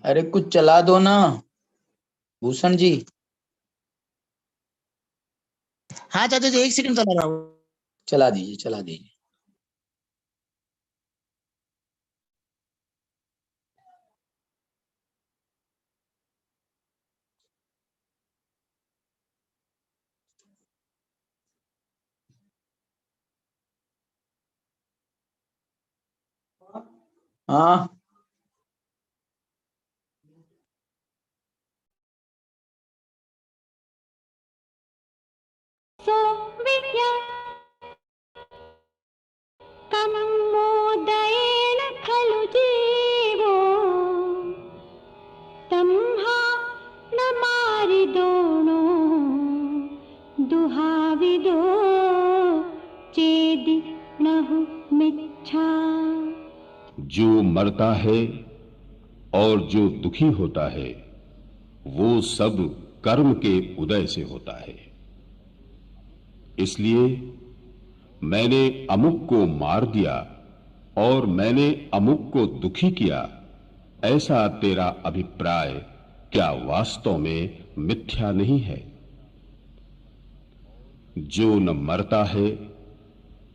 अरे कुछ चला दो ना भूषण जी। हाँ चाचा जी, एक सेकंड चला रहा हूँ। चला दीजिए, चला दीजिए। हाँ मोदयेन खलु जीवो तम्हा न मारिदोणो दुहाविदो चेदि नहु मिच्छा। जो मरता है और जो दुखी होता है वो सब कर्म के उदय से होता है। इसलिए मैंने अमुक को मार दिया और मैंने अमुक को दुखी किया, ऐसा तेरा अभिप्राय क्या वास्तव में मिथ्या नहीं है? जो न मरता है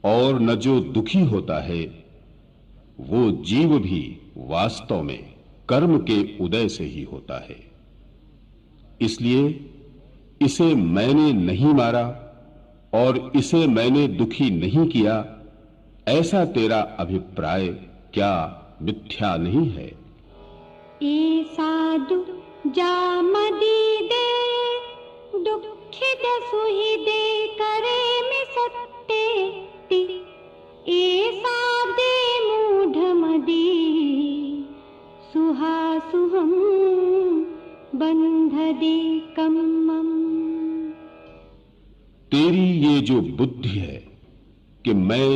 और न जो दुखी होता है वो जीव भी वास्तव में कर्म के उदय से ही होता है। इसलिए इसे मैंने नहीं मारा और इसे मैंने दुखी नहीं किया, ऐसा तेरा अभिप्राय क्या मिथ्या नहीं है? ए साधु जामदीदे दुखित सुहिदे करे में सत्ते ति ए सादे मूढ़ मदी सुहासुहम बंधदे कम्मम। तेरी ये जो बुद्धि है कि मैं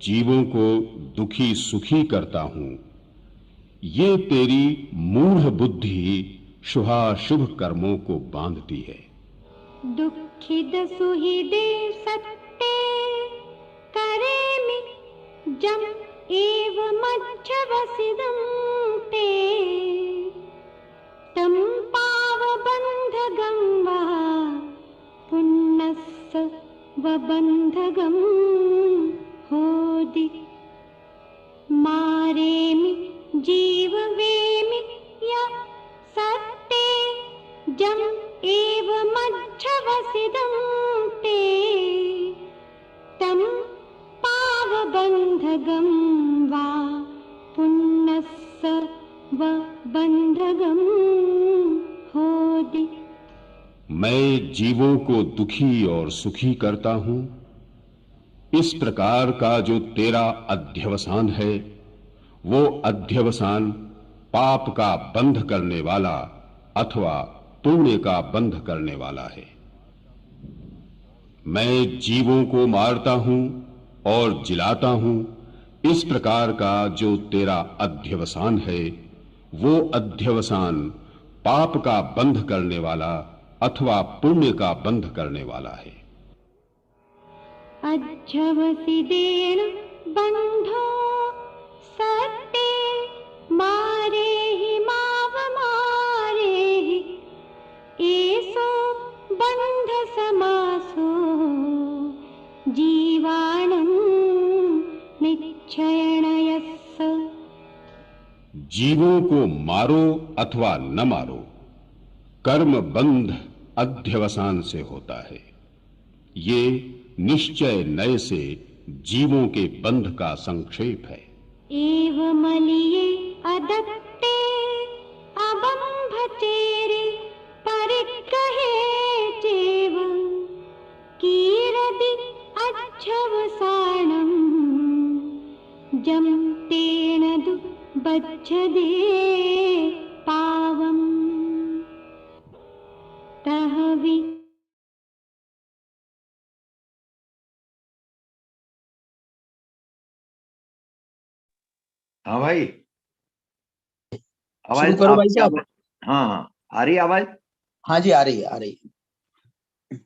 जीवों को दुखी सुखी करता हूं, ये तेरी मूढ़ बुद्धि शुभाशुभ कर्मों को बांधती है। दुखित सुहिदे सत्ते करेमि जम एव मच्छवसिदं ते तं पावबन्धगं वा पुन्नस्स वबन्धगं होदि मारेमि जीववेमि य सत्ते जम एव मच्छवसिदं ते तं पावबन्धगं वा पुन्नस्स वबन्धगं होदि। मैं जीवों को दुखी और सुखी करता हूं। इस प्रकार का जो तेरा अध्यवसान है वो अध्यवसान पाप का बंध करने वाला अथवा पुण्य का बंध करने वाला है। मैं जीवों को मारता हूं और जिलाता हूं, इस प्रकार का जो तेरा अध्यवसान है वो अध्यवसान पाप का बंध करने वाला अथवा पुण्य का बंध करने वाला है। अध्यवसिदेन बंधो सत्ते मारेहि माव मारेहि एसो बंध समासो जीवाणं निच्छयन यस्स। जीवों को मारो अथवा न मारो, कर्म बंध अध्यवसान से होता है। ये निश्चय नय से जीवों के बंध का संक्षेप है। एवमलिये अदत्ते अबंभचेरे परिकहे चेव कीरदि अच्छवसाणं जम तेन दु बच्छदे पावम तहवि। हाँ भाई, शुरू आवाज करो भाई आपकी साहब। हाँ हाँ, आ रही है आवाज? हाँ जी, आ रही है, आ रही है।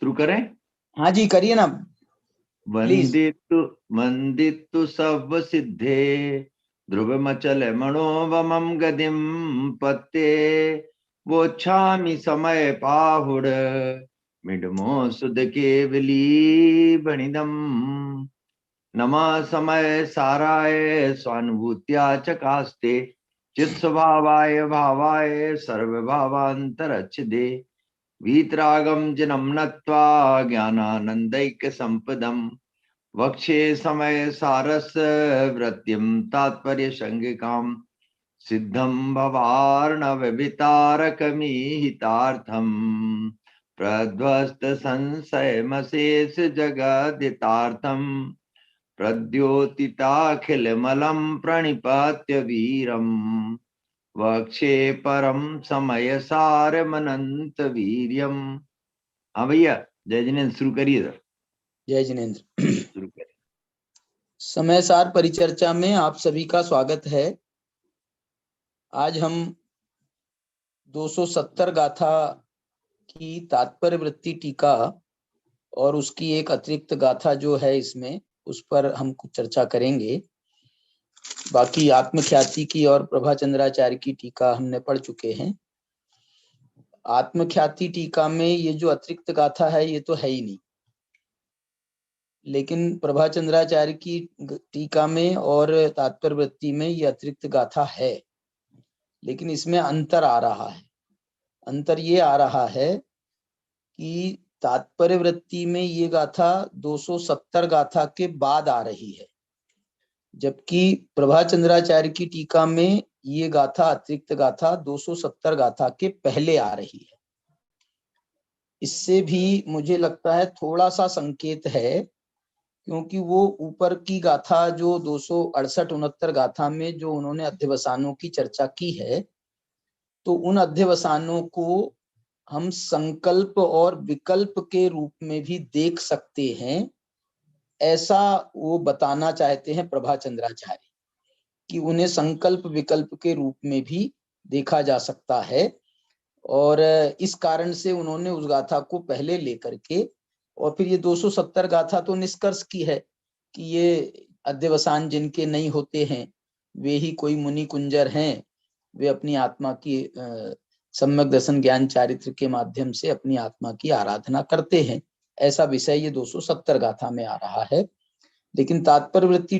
शुरू करें? हाँ जी, करिए ना प्लीज। वंदितु वंदितु सब सिद्धे ध्रुवमचल मनोवमं गतिं पत्ते वोच्छामि समय पाहुड मिडमो सुध केवली बणिदम। नमः समय साराय स्वानुभूत्या चकास्ते चित स्वभावाय भावाय सर्वभावान्तरच्छिदे वीतरागम जिनं नत्वा ज्ञानानन्दैक संपदम् वक्षे समय सारस वृत्तिं तात्पर्य संगिकाम सिद्धं भवार्णव वितारकमीहितार्थम प्रध्वस्त संशय मशेष जगदितार्थम प्रद्योतिताखिल मलम प्रणिपात्य वीरम वक्षे परम समय सार मनंत वीर्यम। हाँ भैया, जय जिनेन्द्र शुरू करिए सर। जय जिनेन्द्र। शुरू करिए। समय सार परिचर्चा में आप सभी का स्वागत है। आज हम 270 गाथा की तात्पर्य वृत्ति टीका और उसकी एक अतिरिक्त गाथा जो है इसमें, उस पर हम कुछ चर्चा करेंगे। बाकी आत्मख्याति की और प्रभाचंद्राचार्य की टीका हमने पढ़ चुके हैं। आत्मख्याति टीका में ये जो अतिरिक्त गाथा है ये तो है ही नहीं, लेकिन प्रभाचंद्राचार्य की टीका में और तात्पर्य वृत्ति में ये अतिरिक्त गाथा है। लेकिन इसमें अंतर आ रहा है। अंतर ये आ रहा है कि तात्पर्य वृत्ति में ये गाथा 270 गाथा के बाद आ रही है, जबकि प्रभाचंद्राचार्य की टीका में ये गाथा अतिरिक्त गाथा 270 गाथा के पहले आ रही है। इससे भी मुझे लगता है थोड़ा सा संकेत है, क्योंकि वो ऊपर की गाथा जो 268-69 गाथा में जो उन्होंने अध्यवसानों की चर्चा की है, तो उन अध्यवसानों को हम संकल्प और विकल्प के रूप में भी देख सकते हैं, ऐसा वो बताना चाहते हैं प्रभाचंद्राचार्य, कि उन्हें संकल्प विकल्प के रूप में भी देखा जा सकता है। और इस कारण से उन्होंने उस गाथा को पहले लेकर के और फिर ये 270 गाथा तो निष्कर्ष की है कि ये अध्यवसान जिनके नहीं होते हैं वे ही कोई मुनि कुंजर हैं, वे अपनी आत्मा की सम्यक दर्शन ज्ञान चारित्र के माध्यम से अपनी आत्मा की आराधना करते हैं। ऐसा विषय ये 270 गाथा में आ रहा है। लेकिन तात्पर्य वृत्ति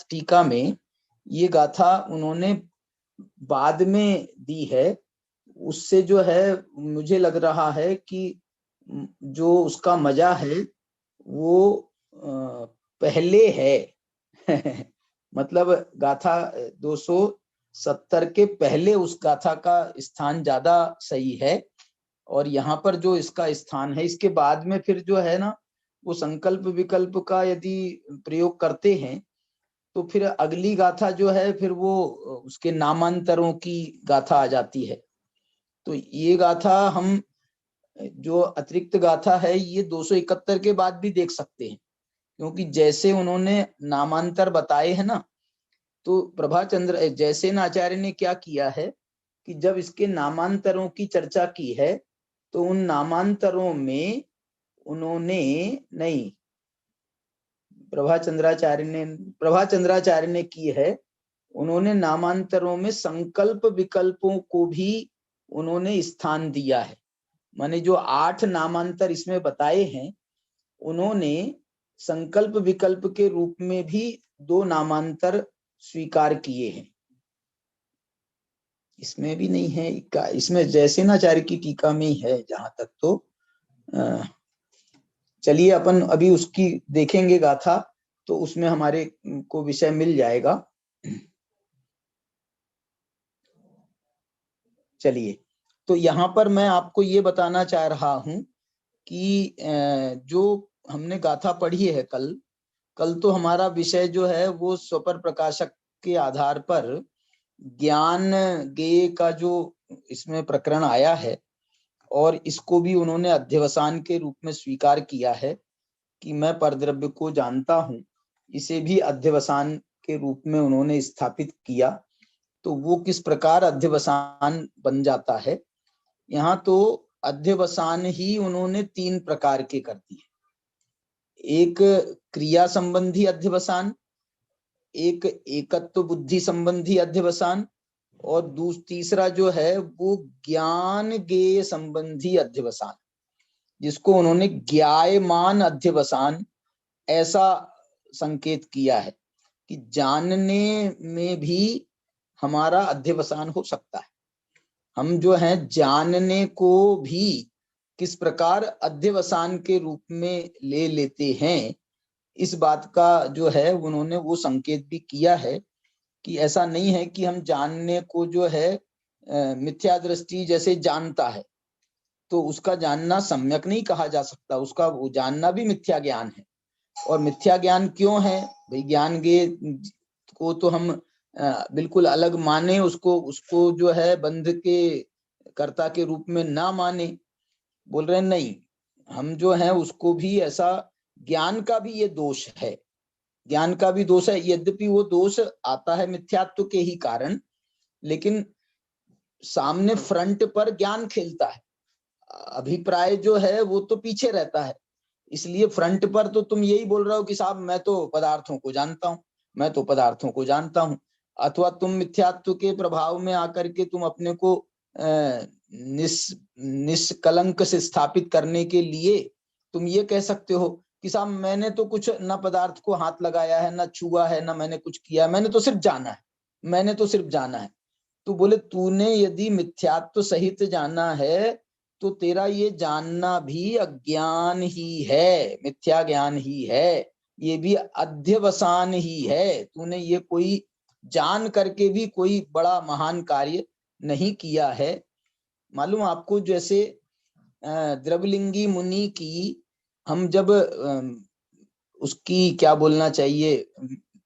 टीका में ये गाथा उन्होंने बाद में दी है। उससे जो है मुझे लग रहा है कि जो उसका मजा है वो पहले है मतलब गाथा 270 के पहले उस गाथा का स्थान ज्यादा सही है, और यहाँ पर जो इसका स्थान है इसके बाद में फिर जो है ना, वो संकल्प विकल्प का यदि प्रयोग करते हैं तो फिर अगली गाथा जो है फिर वो उसके नामांतरों की गाथा आ जाती है। तो ये गाथा हम जो अतिरिक्त गाथा है ये 271 के बाद भी देख सकते हैं, क्योंकि जैसे उन्होंने नामांतर बताए हैं ना, तो प्रभाचंद्र जयसेन आचार्य ने क्या किया है कि जब इसके नामांतरों की चर्चा की है तो उन नामांतरों में उन्होंने नहीं, प्रभाचंद्राचार्य ने की है, उन्होंने नामांतरों में संकल्प विकल्पों को भी उन्होंने स्थान दिया है। माने जो 8 नामांतर इसमें बताए हैं, उन्होंने संकल्प विकल्प के रूप में भी 2 नामांतर स्वीकार किए हैं। इसमें भी नहीं है, इसमें जयसेनाचार्य की टीका में ही है जहां तक। तो चलिए अपन अभी उसकी देखेंगे गाथा, तो उसमें हमारे को विषय मिल जाएगा। चलिए, तो यहाँ पर मैं आपको ये बताना चाह रहा हूं कि जो हमने गाथा पढ़ी है कल तो हमारा विषय जो है वो स्वपर प्रकाशक के आधार पर ज्ञान गेय का जो इसमें प्रकरण आया है, और इसको भी उन्होंने अध्यवसान के रूप में स्वीकार किया है कि मैं परद्रव्य को जानता हूं, इसे भी अध्यवसान के रूप में उन्होंने स्थापित किया। तो वो किस प्रकार अध्यवसान बन जाता है, यहाँ तो अध्यवसान ही उन्होंने 3 प्रकार के कर दिए। एक क्रिया संबंधी अध्यवसान, एक एकत्व बुद्धि संबंधी अध्यवसान और तीसरा जो है वो ज्ञान ज्ञेय संबंधी अध्यवसान, जिसको उन्होंने ज्ञायमान अध्यवसान ऐसा संकेत किया है कि जानने में भी हमारा अध्यवसान हो सकता है। हम जो है जानने को भी किस प्रकार अध्यवसान के रूप में ले लेते हैं, इस बात का जो है उन्होंने वो संकेत भी किया है कि ऐसा नहीं है कि हम जानने को जो है मिथ्या दृष्टि जैसे जानता है तो उसका जानना सम्यक नहीं कहा जा सकता, उसका वो जानना भी मिथ्या ज्ञान है। और मिथ्या ज्ञान क्यों है भाई? ज्ञान ज्ञेय को तो हम बिल्कुल अलग माने, उसको जो है बंध के कर्ता के रूप में ना माने। बोल रहे नहीं, हम जो है उसको भी ऐसा, ज्ञान का भी ये दोष है, ज्ञान का भी दोष है। यद्यपि वो दोष आता है मिथ्यात्व के ही कारण, लेकिन सामने फ्रंट पर ज्ञान खेलता है, अभिप्राय जो है वो तो पीछे रहता है। इसलिए फ्रंट पर तो तुम यही बोल रहे हो कि साहब मैं तो पदार्थों को जानता हूं, मैं तो पदार्थों को जानता हूं, अथवा तुम मिथ्यात्व के प्रभाव में आकर के तुम अपने को निष्कलंक से स्थापित करने के लिए तुम ये कह सकते हो कि साहब मैंने तो कुछ न पदार्थ को हाथ लगाया है, न छुआ है, न मैंने कुछ किया, मैंने तो सिर्फ जाना है, मैंने तो सिर्फ जाना है। तो बोले तूने यदि मिथ्यात्व सहित जाना है तो तेरा ये जानना भी अज्ञान ही है, मिथ्या ज्ञान ही है, ये भी अध्यवसान ही है। तूने ये कोई जान करके भी कोई बड़ा महान कार्य नहीं किया है। मालूम आपको, जैसे द्रवलिंगी मुनि की हम जब उसकी क्या बोलना चाहिए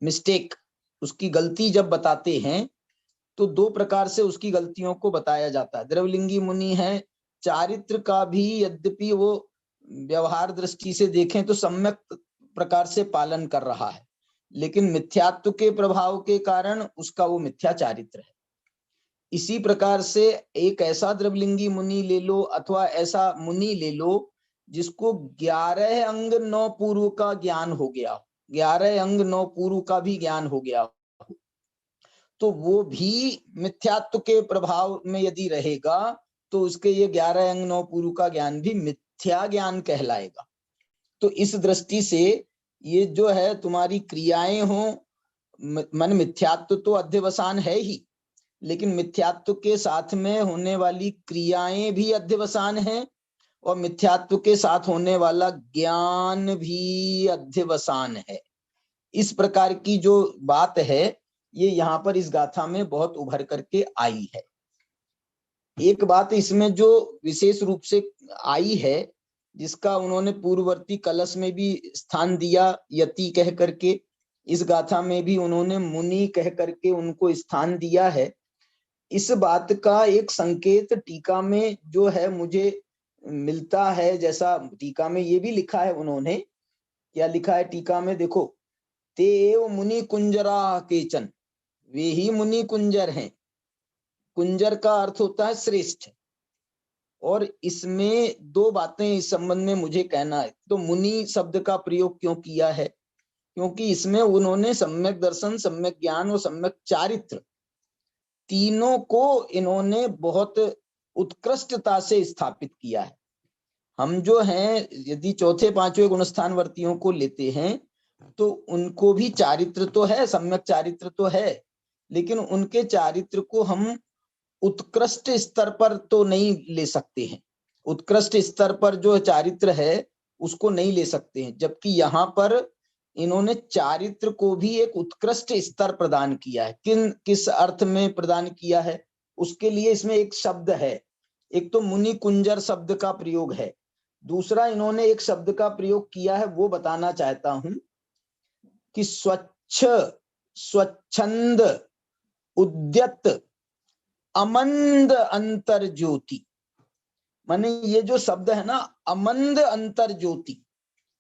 मिस्टेक, उसकी गलती जब बताते हैं तो दो प्रकार से उसकी गलतियों को बताया जाता है। द्रवलिंगी मुनि है, चारित्र का भी यद्यपि वो व्यवहार दृष्टि से देखें तो सम्यक प्रकार से पालन कर रहा है, लेकिन मिथ्यात्व के प्रभाव के कारण उसका वो मिथ्या चारित्र है। इसी प्रकार से एक ऐसा द्रवलिंगी मुनि ले लो अथवा ऐसा मुनि ले लो जिसको 11 अंग 9 पूर्व का ज्ञान हो गया, 11 अंग 9 पूर्व का भी ज्ञान हो गया, तो वो भी मिथ्यात्व के प्रभाव में यदि रहेगा तो उसके ये 11 अंग 9 पूर्व का ज्ञान भी मिथ्या ज्ञान कहलाएगा। तो इस दृष्टि से ये जो है तुम्हारी क्रियाएं हो, मन मिथ्यात्व तो अध्यवसान है ही, लेकिन मिथ्यात्व के साथ में होने वाली क्रियाएं भी अध्यवसान है और मिथ्यात्व के साथ होने वाला ज्ञान भी अध्यवसान है। इस प्रकार की जो बात है ये यहाँ पर इस गाथा में बहुत उभर करके आई है। एक बात इसमें जो विशेष रूप से आई है, जिसका उन्होंने पूर्ववर्ती कलश में भी स्थान दिया, यति कह करके, इस गाथा में भी उन्होंने मुनि कह करके उनको स्थान दिया है। इस बात का एक संकेत टीका में जो है मुझे मिलता है, जैसा टीका में ये भी लिखा है उन्होंने। क्या लिखा है टीका में? देखो, ते एव मुनि कुंजरा केचन, वे ही मुनि कुंजर हैं। कुंजर का अर्थ होता है श्रेष्ठ, और इसमें दो बातें इस संबंध में मुझे कहना है। तो मुनि शब्द का प्रयोग क्यों किया है? क्योंकि इसमें उन्होंने सम्यक दर्शन, सम्यक ज्ञान और सम्यक चारित्र तीनों को इन्होंने बहुत उत्कृष्टता से स्थापित किया है। हम जो हैं यदि चौथे पांचवें गुणस्थान वर्तियों को लेते हैं तो उनको भी चारित्र तो है, सम्यक चारित्र तो है, लेकिन उनके चारित्र को हम उत्कृष्ट स्तर पर तो नहीं ले सकते हैं। उत्कृष्ट स्तर पर जो चारित्र है उसको नहीं ले सकते हैं, जबकि यहाँ पर इन्होंने चारित्र को भी एक उत्कृष्ट स्तर प्रदान किया है। किस अर्थ में प्रदान किया है उसके लिए इसमें एक शब्द है। एक तो मुनि कुंजर शब्द का प्रयोग है, दूसरा इन्होंने एक शब्द का प्रयोग किया है, वो बताना चाहता हूं कि स्वच्छ, स्वच्छंद, उद्यत, अमंद अंतर ज्योति। माने ये जो शब्द है ना, अमंद अंतर ज्योति,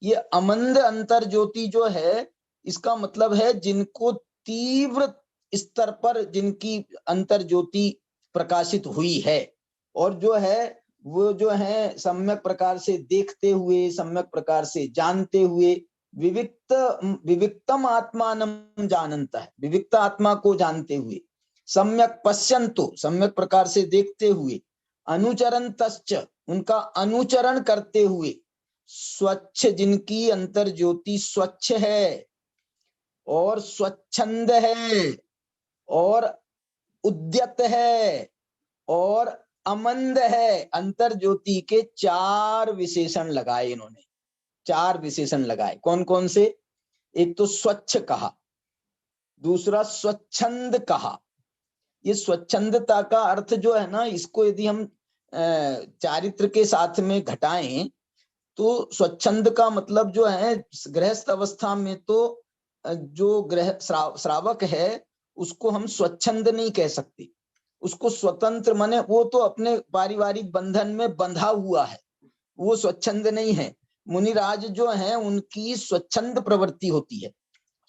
ये अमंद अंतर ज्योति जो है इसका मतलब है जिनको तीव्र स्तर पर जिनकी अंतर ज्योति प्रकाशित हुई है, और जो है वो जो है सम्यक प्रकार से देखते हुए, सम्यक प्रकार से जानते हुए विविक्त विविक्तम आत्मानं जानन्तः, विविक्त आत्मा को जानते हुए, सम्यक पश्यन्तो, सम्यक प्रकार से देखते हुए, अनुचरन्तश्च, उनका अनुचरण करते हुए, स्वच्छ, जिनकी अंतर ज्योति स्वच्छ है और स्वच्छंद है और उद्यत है और अमंद है। अंतर ज्योति के 4 विशेषण लगाए इन्होंने, 4 विशेषण लगाए। कौन कौन से? एक तो स्वच्छ कहा, दूसरा स्वच्छंद कहा। ये स्वच्छंदता का अर्थ जो है ना, इसको यदि हम चारित्र के साथ में घटाएं तो स्वच्छंद का मतलब जो है, गृहस्थ अवस्था में तो जो गृह श्रावक है उसको हम स्वच्छंद नहीं कह सकते, उसको स्वतंत्र, माने वो तो अपने पारिवारिक बंधन में बंधा हुआ है, वो स्वच्छंद नहीं है। मुनिराज जो है उनकी स्वच्छंद प्रवृत्ति होती है।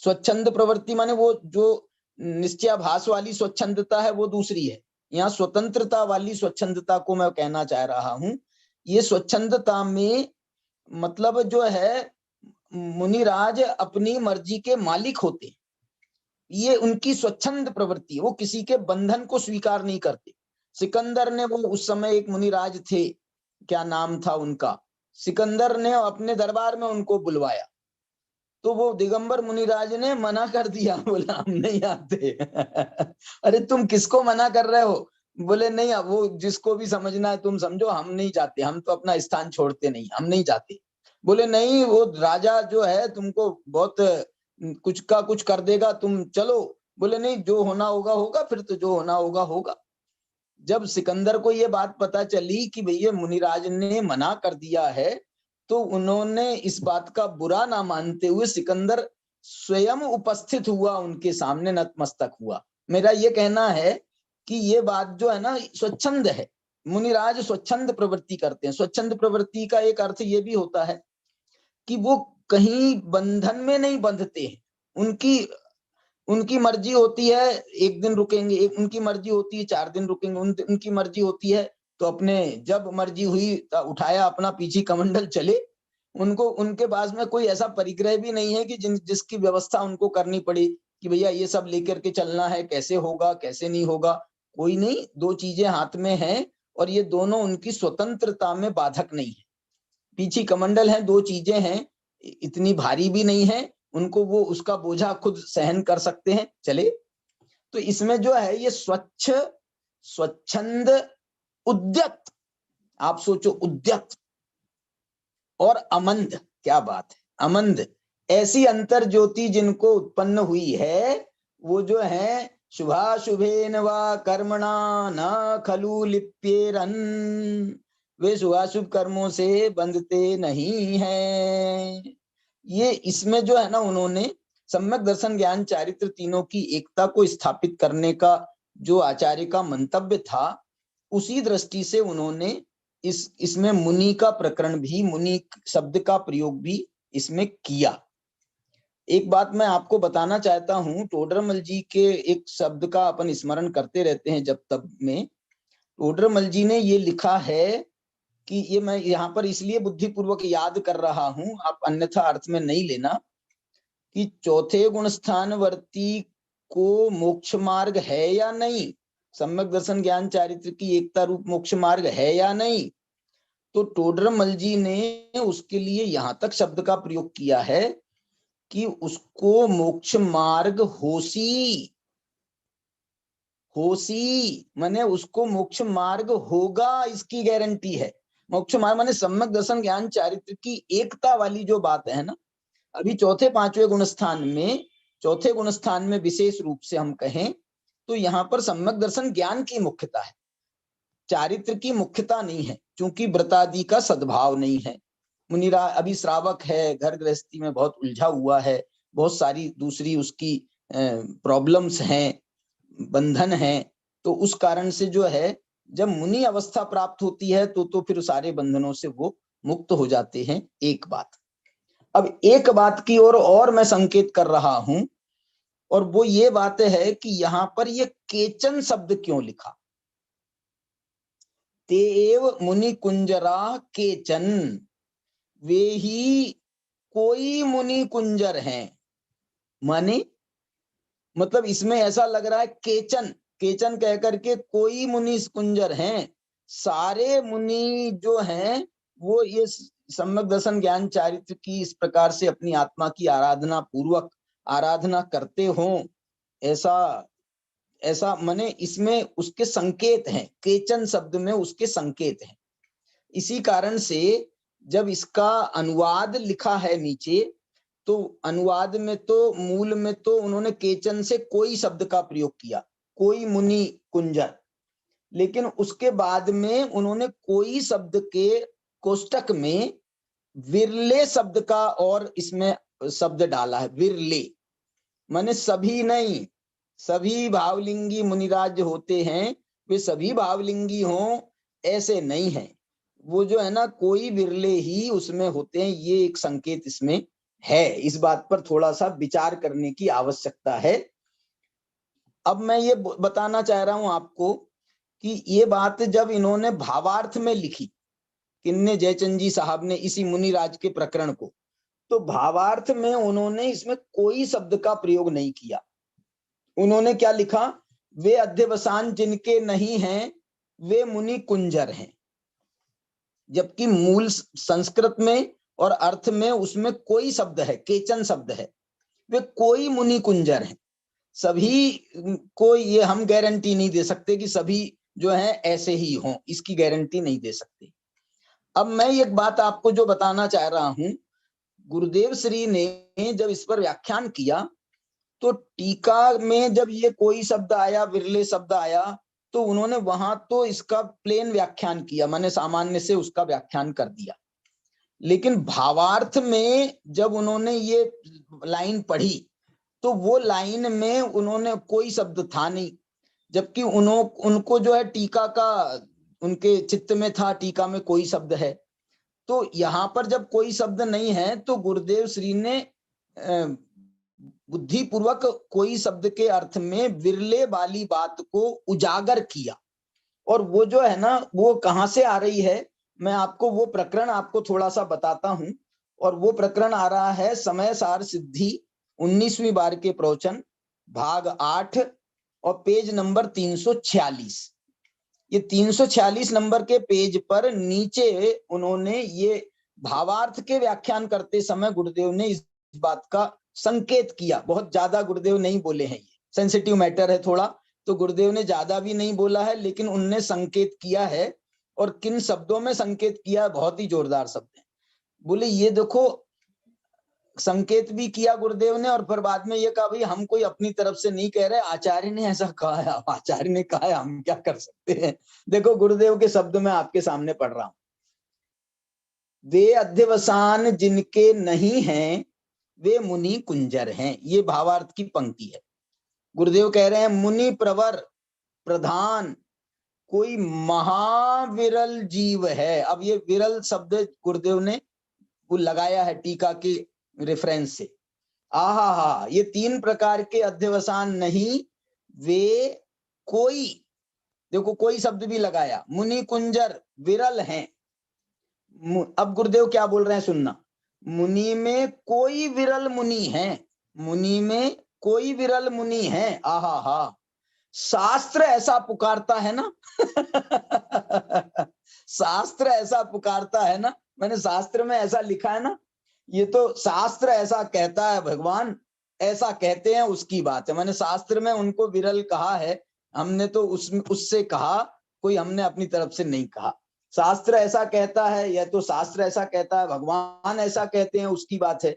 स्वच्छंद प्रवृत्ति माने वो जो निश्चयाभास वाली स्वच्छंदता है वो दूसरी है, यहाँ स्वतंत्रता वाली स्वच्छंदता को मैं कहना चाह रहा हूं। ये स्वच्छंदता में मतलब जो है मुनिराज अपनी मर्जी के मालिक होते, ये उनकी स्वच्छंद प्रवृत्ति, वो किसी के बंधन को स्वीकार नहीं करते। सिकंदर ने, वो उस समय एक मुनिराज थे, क्या नाम था उनका, सिकंदर ने अपने दरबार में उनको बुलवाया तो वो दिगंबर मुनिराज ने मना कर दिया, बोला हम नहीं आते। अरे तुम किसको मना कर रहे हो? बोले नहीं, वो जिसको भी समझना है तुम समझो, हम नहीं जाते, हम तो अपना स्थान छोड़ते नहीं, हम नहीं जाते। बोले नहीं, वो राजा जो है तुमको बहुत कुछ का कुछ कर देगा, तुम चलो। बोले नहीं, जो होना होगा होगा, फिर तो जो होना होगा होगा। जब सिकंदर को ये बात पता चली कि भैया मुनिराज ने मना कर दिया है, तो उन्होंने इस बात का बुरा ना मानते हुए सिकंदर स्वयं उपस्थित हुआ, उनके सामने नतमस्तक हुआ। मेरा ये कहना है कि ये बात जो है ना स्वच्छंद है, मुनिराज स्वच्छंद प्रवृत्ति करते हैं। स्वच्छंद प्रवृत्ति का एक अर्थ ये भी होता है कि वो कहीं बंधन में नहीं बंधते हैं, उनकी मर्जी होती है, एक दिन रुकेंगे, एक उनकी मर्जी होती है 4 दिन रुकेंगे, उनकी मर्जी होती है तो अपने जब मर्जी हुई उठाया अपना पीछी कमंडल चले। उनको, उनके पास में कोई ऐसा परिग्रह भी नहीं है कि जिसकी व्यवस्था उनको करनी पड़ी कि भैया ये सब लेकर के चलना है, कैसे होगा कैसे नहीं होगा, कोई नहीं। 2 चीजें हाथ में हैं और ये दोनों उनकी स्वतंत्रता में बाधक नहीं है। पीछी कमंडल है, 2 चीजें हैं, इतनी भारी भी नहीं है, उनको वो उसका बोझा खुद सहन कर सकते हैं, चले। तो इसमें जो है ये स्वच्छ, स्वच्छंद, उद्यत, आप सोचो उद्यत और अमंद, क्या बात है, अमंद। ऐसी अंतर ज्योति जिनको उत्पन्न हुई है वो जो है शुभाशुभेन वा कर्मणा न खलु लिप्येरन, वे शुभाशुभ कर्मों से बंधते नहीं है। ये इसमें जो है ना उन्होंने सम्यक दर्शन ज्ञान चारित्र तीनों की एकता को स्थापित करने का जो आचार्य का मंतव्य था, उसी दृष्टि से उन्होंने इसमें मुनि का प्रकरण भी, मुनि शब्द का प्रयोग भी इसमें किया। एक बात मैं आपको बताना चाहता हूं, टोडरमल जी के एक शब्द का अपन स्मरण करते रहते हैं जब तब में। टोडरमल जी ने ये लिखा है कि ये मैं यहाँ पर इसलिए बुद्धिपूर्वक याद कर रहा हूं, आप अन्यथा अर्थ में नहीं लेना, कि चौथे गुण स्थानवर्ती को मोक्ष मार्ग है या नहीं, सम्यक दर्शन ज्ञान चारित्र की एकता रूप मोक्ष मार्ग है या नहीं। तो टोडरमल जी ने उसके लिए यहां तक शब्द का प्रयोग किया है कि उसको मोक्ष मार्ग होसी, होसी माने उसको मोक्ष मार्ग होगा, इसकी गारंटी है। मोक्ष मार्ग माने सम्यक दर्शन ज्ञान चारित्र की एकता वाली जो बात है ना, अभी चौथे पांचवें गुणस्थान में, चौथे गुणस्थान में विशेष रूप से हम कहें तो यहाँ पर सम्यक दर्शन ज्ञान की मुख्यता है, चारित्र की मुख्यता नहीं है, क्योंकि व्रतादि का सद्भाव नहीं है। मुनिरा अभी श्रावक है, घर गृहस्थी में बहुत उलझा हुआ है, बहुत सारी दूसरी उसकी प्रॉब्लम्स हैं, बंधन है, तो उस कारण से जो है जब मुनि अवस्था प्राप्त होती है तो फिर सारे बंधनों से वो मुक्त हो जाते हैं। एक बात। अब एक बात की ओर और मैं संकेत कर रहा हूं, और वो ये बात है कि यहां पर ये केचन शब्द क्यों लिखा, तेव मुनि कुंजरा केचन, वे ही कोई मुनि कुंजर हैं, माने मतलब इसमें ऐसा लग रहा है केचन, केचन कह करके कोई मुनि कुंजर हैं, सारे मुनि जो हैं वो ये सम्यक दर्शन ज्ञान चारित्र की इस प्रकार से अपनी आत्मा की आराधना पूर्वक आराधना करते हों, ऐसा ऐसा माने इसमें उसके संकेत हैं, केचन शब्द में उसके संकेत हैं। इसी कारण से जब इसका अनुवाद लिखा है नीचे, तो अनुवाद में तो मूल में तो उन्होंने केचन से कोई शब्द का प्रयोग किया, कोई मुनि कुंजर, लेकिन उसके बाद में उन्होंने कोई शब्द के कोष्टक में विरले शब्द का और इसमें शब्द डाला है, विरले माने सभी नहीं, सभी भावलिंगी मुनिराज होते हैं वे सभी भावलिंगी हों ऐसे नहीं है, वो जो है ना कोई विरले ही उसमें होते हैं, ये एक संकेत इसमें है। इस बात पर थोड़ा सा विचार करने की आवश्यकता है। अब मैं ये बताना चाह रहा हूं आपको कि ये बात जब इन्होंने भावार्थ में लिखी, किन्ने जयचंद जी साहब ने इसी मुनिराज के प्रकरण को, तो भावार्थ में उन्होंने इसमें कोई शब्द का प्रयोग नहीं किया। उन्होंने क्या लिखा, वे अध्यवसान जिनके नहीं हैं वे मुनि कुंजर हैं, जबकि मूल संस्कृत में और अर्थ में उसमें कोई शब्द है, केचन शब्द है, वे कोई मुनि कुंजर हैं। सभी को ये हम गारंटी नहीं दे सकते कि सभी जो हैं ऐसे ही हों, इसकी गारंटी नहीं दे सकते। अब मैं एक बात आपको जो बताना चाह रहा हूं, गुरुदेव श्री ने जब इस पर व्याख्यान किया तो टीका में जब ये कोई शब्द आया, विरले शब्द आया, तो उन्होंने वहां तो इसका प्लेन व्याख्यान किया, माने सामान्य से उसका व्याख्यान कर दिया, लेकिन भावार्थ में जब उन्होंने ये लाइन पढ़ी तो वो लाइन में उन्होंने कोई शब्द था नहीं, जबकि उनको जो है टीका का उनके चित्त में था, टीका में कोई शब्द है। तो यहाँ पर जब कोई शब्द नहीं है तो गुरुदेव श्री ने बुद्धिपूर्वक कोई शब्द के अर्थ में विरले वाली बात को उजागर किया, और वो जो है ना वो कहाँ से आ रही है, मैं आपको वो प्रकरण आपको थोड़ा सा बताता हूं। और वो प्रकरण आ रहा है समय सार सिद्धि 19वीं बार के प्रवचन भाग 8 और पेज नंबर 346। ये 346 नंबर के पेज पर नीचे उन्होंने ये भावार्थ के व्याख्यान करते समय गुरुदेव ने इस बात का संकेत किया। बहुत ज्यादा गुरुदेव नहीं बोले हैं, ये सेंसिटिव मैटर है थोड़ा, तो गुरुदेव ने ज्यादा भी नहीं बोला है, लेकिन उनने संकेत किया है, और किन शब्दों में संकेत किया है, बहुत ही जोरदार शब्द है। बोले ये देखो, संकेत भी किया गुरुदेव ने, और फिर बाद में ये कहा भाई हम कोई अपनी तरफ से नहीं कह रहे, आचार्य ने ऐसा कहा है, आचार्य ने कहा है, हम क्या कर सकते हैं। देखो गुरुदेव के शब्द मैं आपके सामने पढ़ रहा हूं, वे अध्यवसान जिनके नहीं हैं वे मुनि कुंजर हैं, ये भावार्थ की पंक्ति है। गुरुदेव कह रहे हैं मुनि प्रवर प्रधान कोई महाविरल जीव है। अब ये विरल शब्द गुरुदेव ने वो लगाया है टीका के रेफरेंस से। आहा, ये 3 प्रकार के अध्यवसान नहीं, वे कोई, देखो कोई शब्द भी लगाया, मुनि कुंजर विरल हैं। अब गुरुदेव क्या बोल रहे हैं सुनना, मुनि में कोई विरल मुनि है, मुनि में कोई विरल मुनि है। आहा, शास्त्र ऐसा पुकारता है ना शास्त्र ऐसा पुकारता है ना, मैंने शास्त्र में ऐसा लिखा है ना, ये तो शास्त्र ऐसा कहता है, भगवान ऐसा कहते हैं, उसकी बात है। मैंने शास्त्र में उनको विरल कहा है, हमने तो उससे कहा, कोई हमने अपनी तरफ से नहीं कहा। शास्त्र ऐसा कहता है, या तो शास्त्र ऐसा कहता है, भगवान ऐसा कहते हैं, उसकी बात है।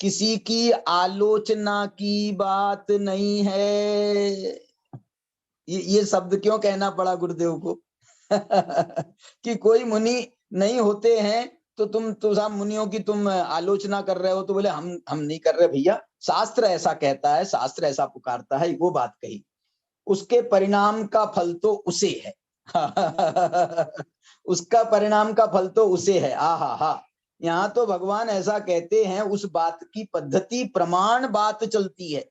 किसी की आलोचना की बात नहीं है। ये शब्द क्यों कहना पड़ा गुरुदेव को कि कोई मुनि नहीं होते हैं तो तुम सब मुनियों की तुम आलोचना कर रहे हो, तो बोले हम नहीं कर रहे भैया, शास्त्र ऐसा कहता है, शास्त्र ऐसा पुकारता है, वो बात कही। उसके परिणाम का फल तो उसे है उसका परिणाम का फल तो उसे है। आहा, यहाँ तो भगवान ऐसा कहते हैं, उस बात की पद्धति प्रमाण बात चलती है।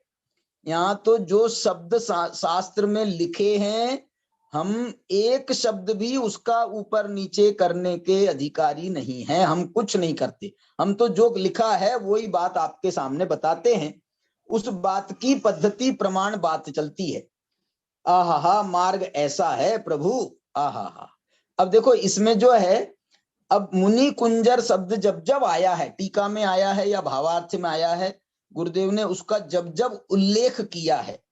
यहाँ तो जो शब्द शास्त्र में लिखे हैं, हम एक शब्द भी उसका ऊपर नीचे करने के अधिकारी नहीं हैं, हम कुछ नहीं करते। हम तो जो लिखा है वही बात आपके सामने बताते हैं, उस बात की पद्धति प्रमाण बात चलती है। आहा, मार्ग ऐसा है प्रभु, आहा। अब देखो इसमें जो है, अब मुनि कुंजर शब्द जब जब आया है, टीका में आया है या भावार्थ में आया है, गुरुदेव ने उसका जब जब उल्लेख किया है,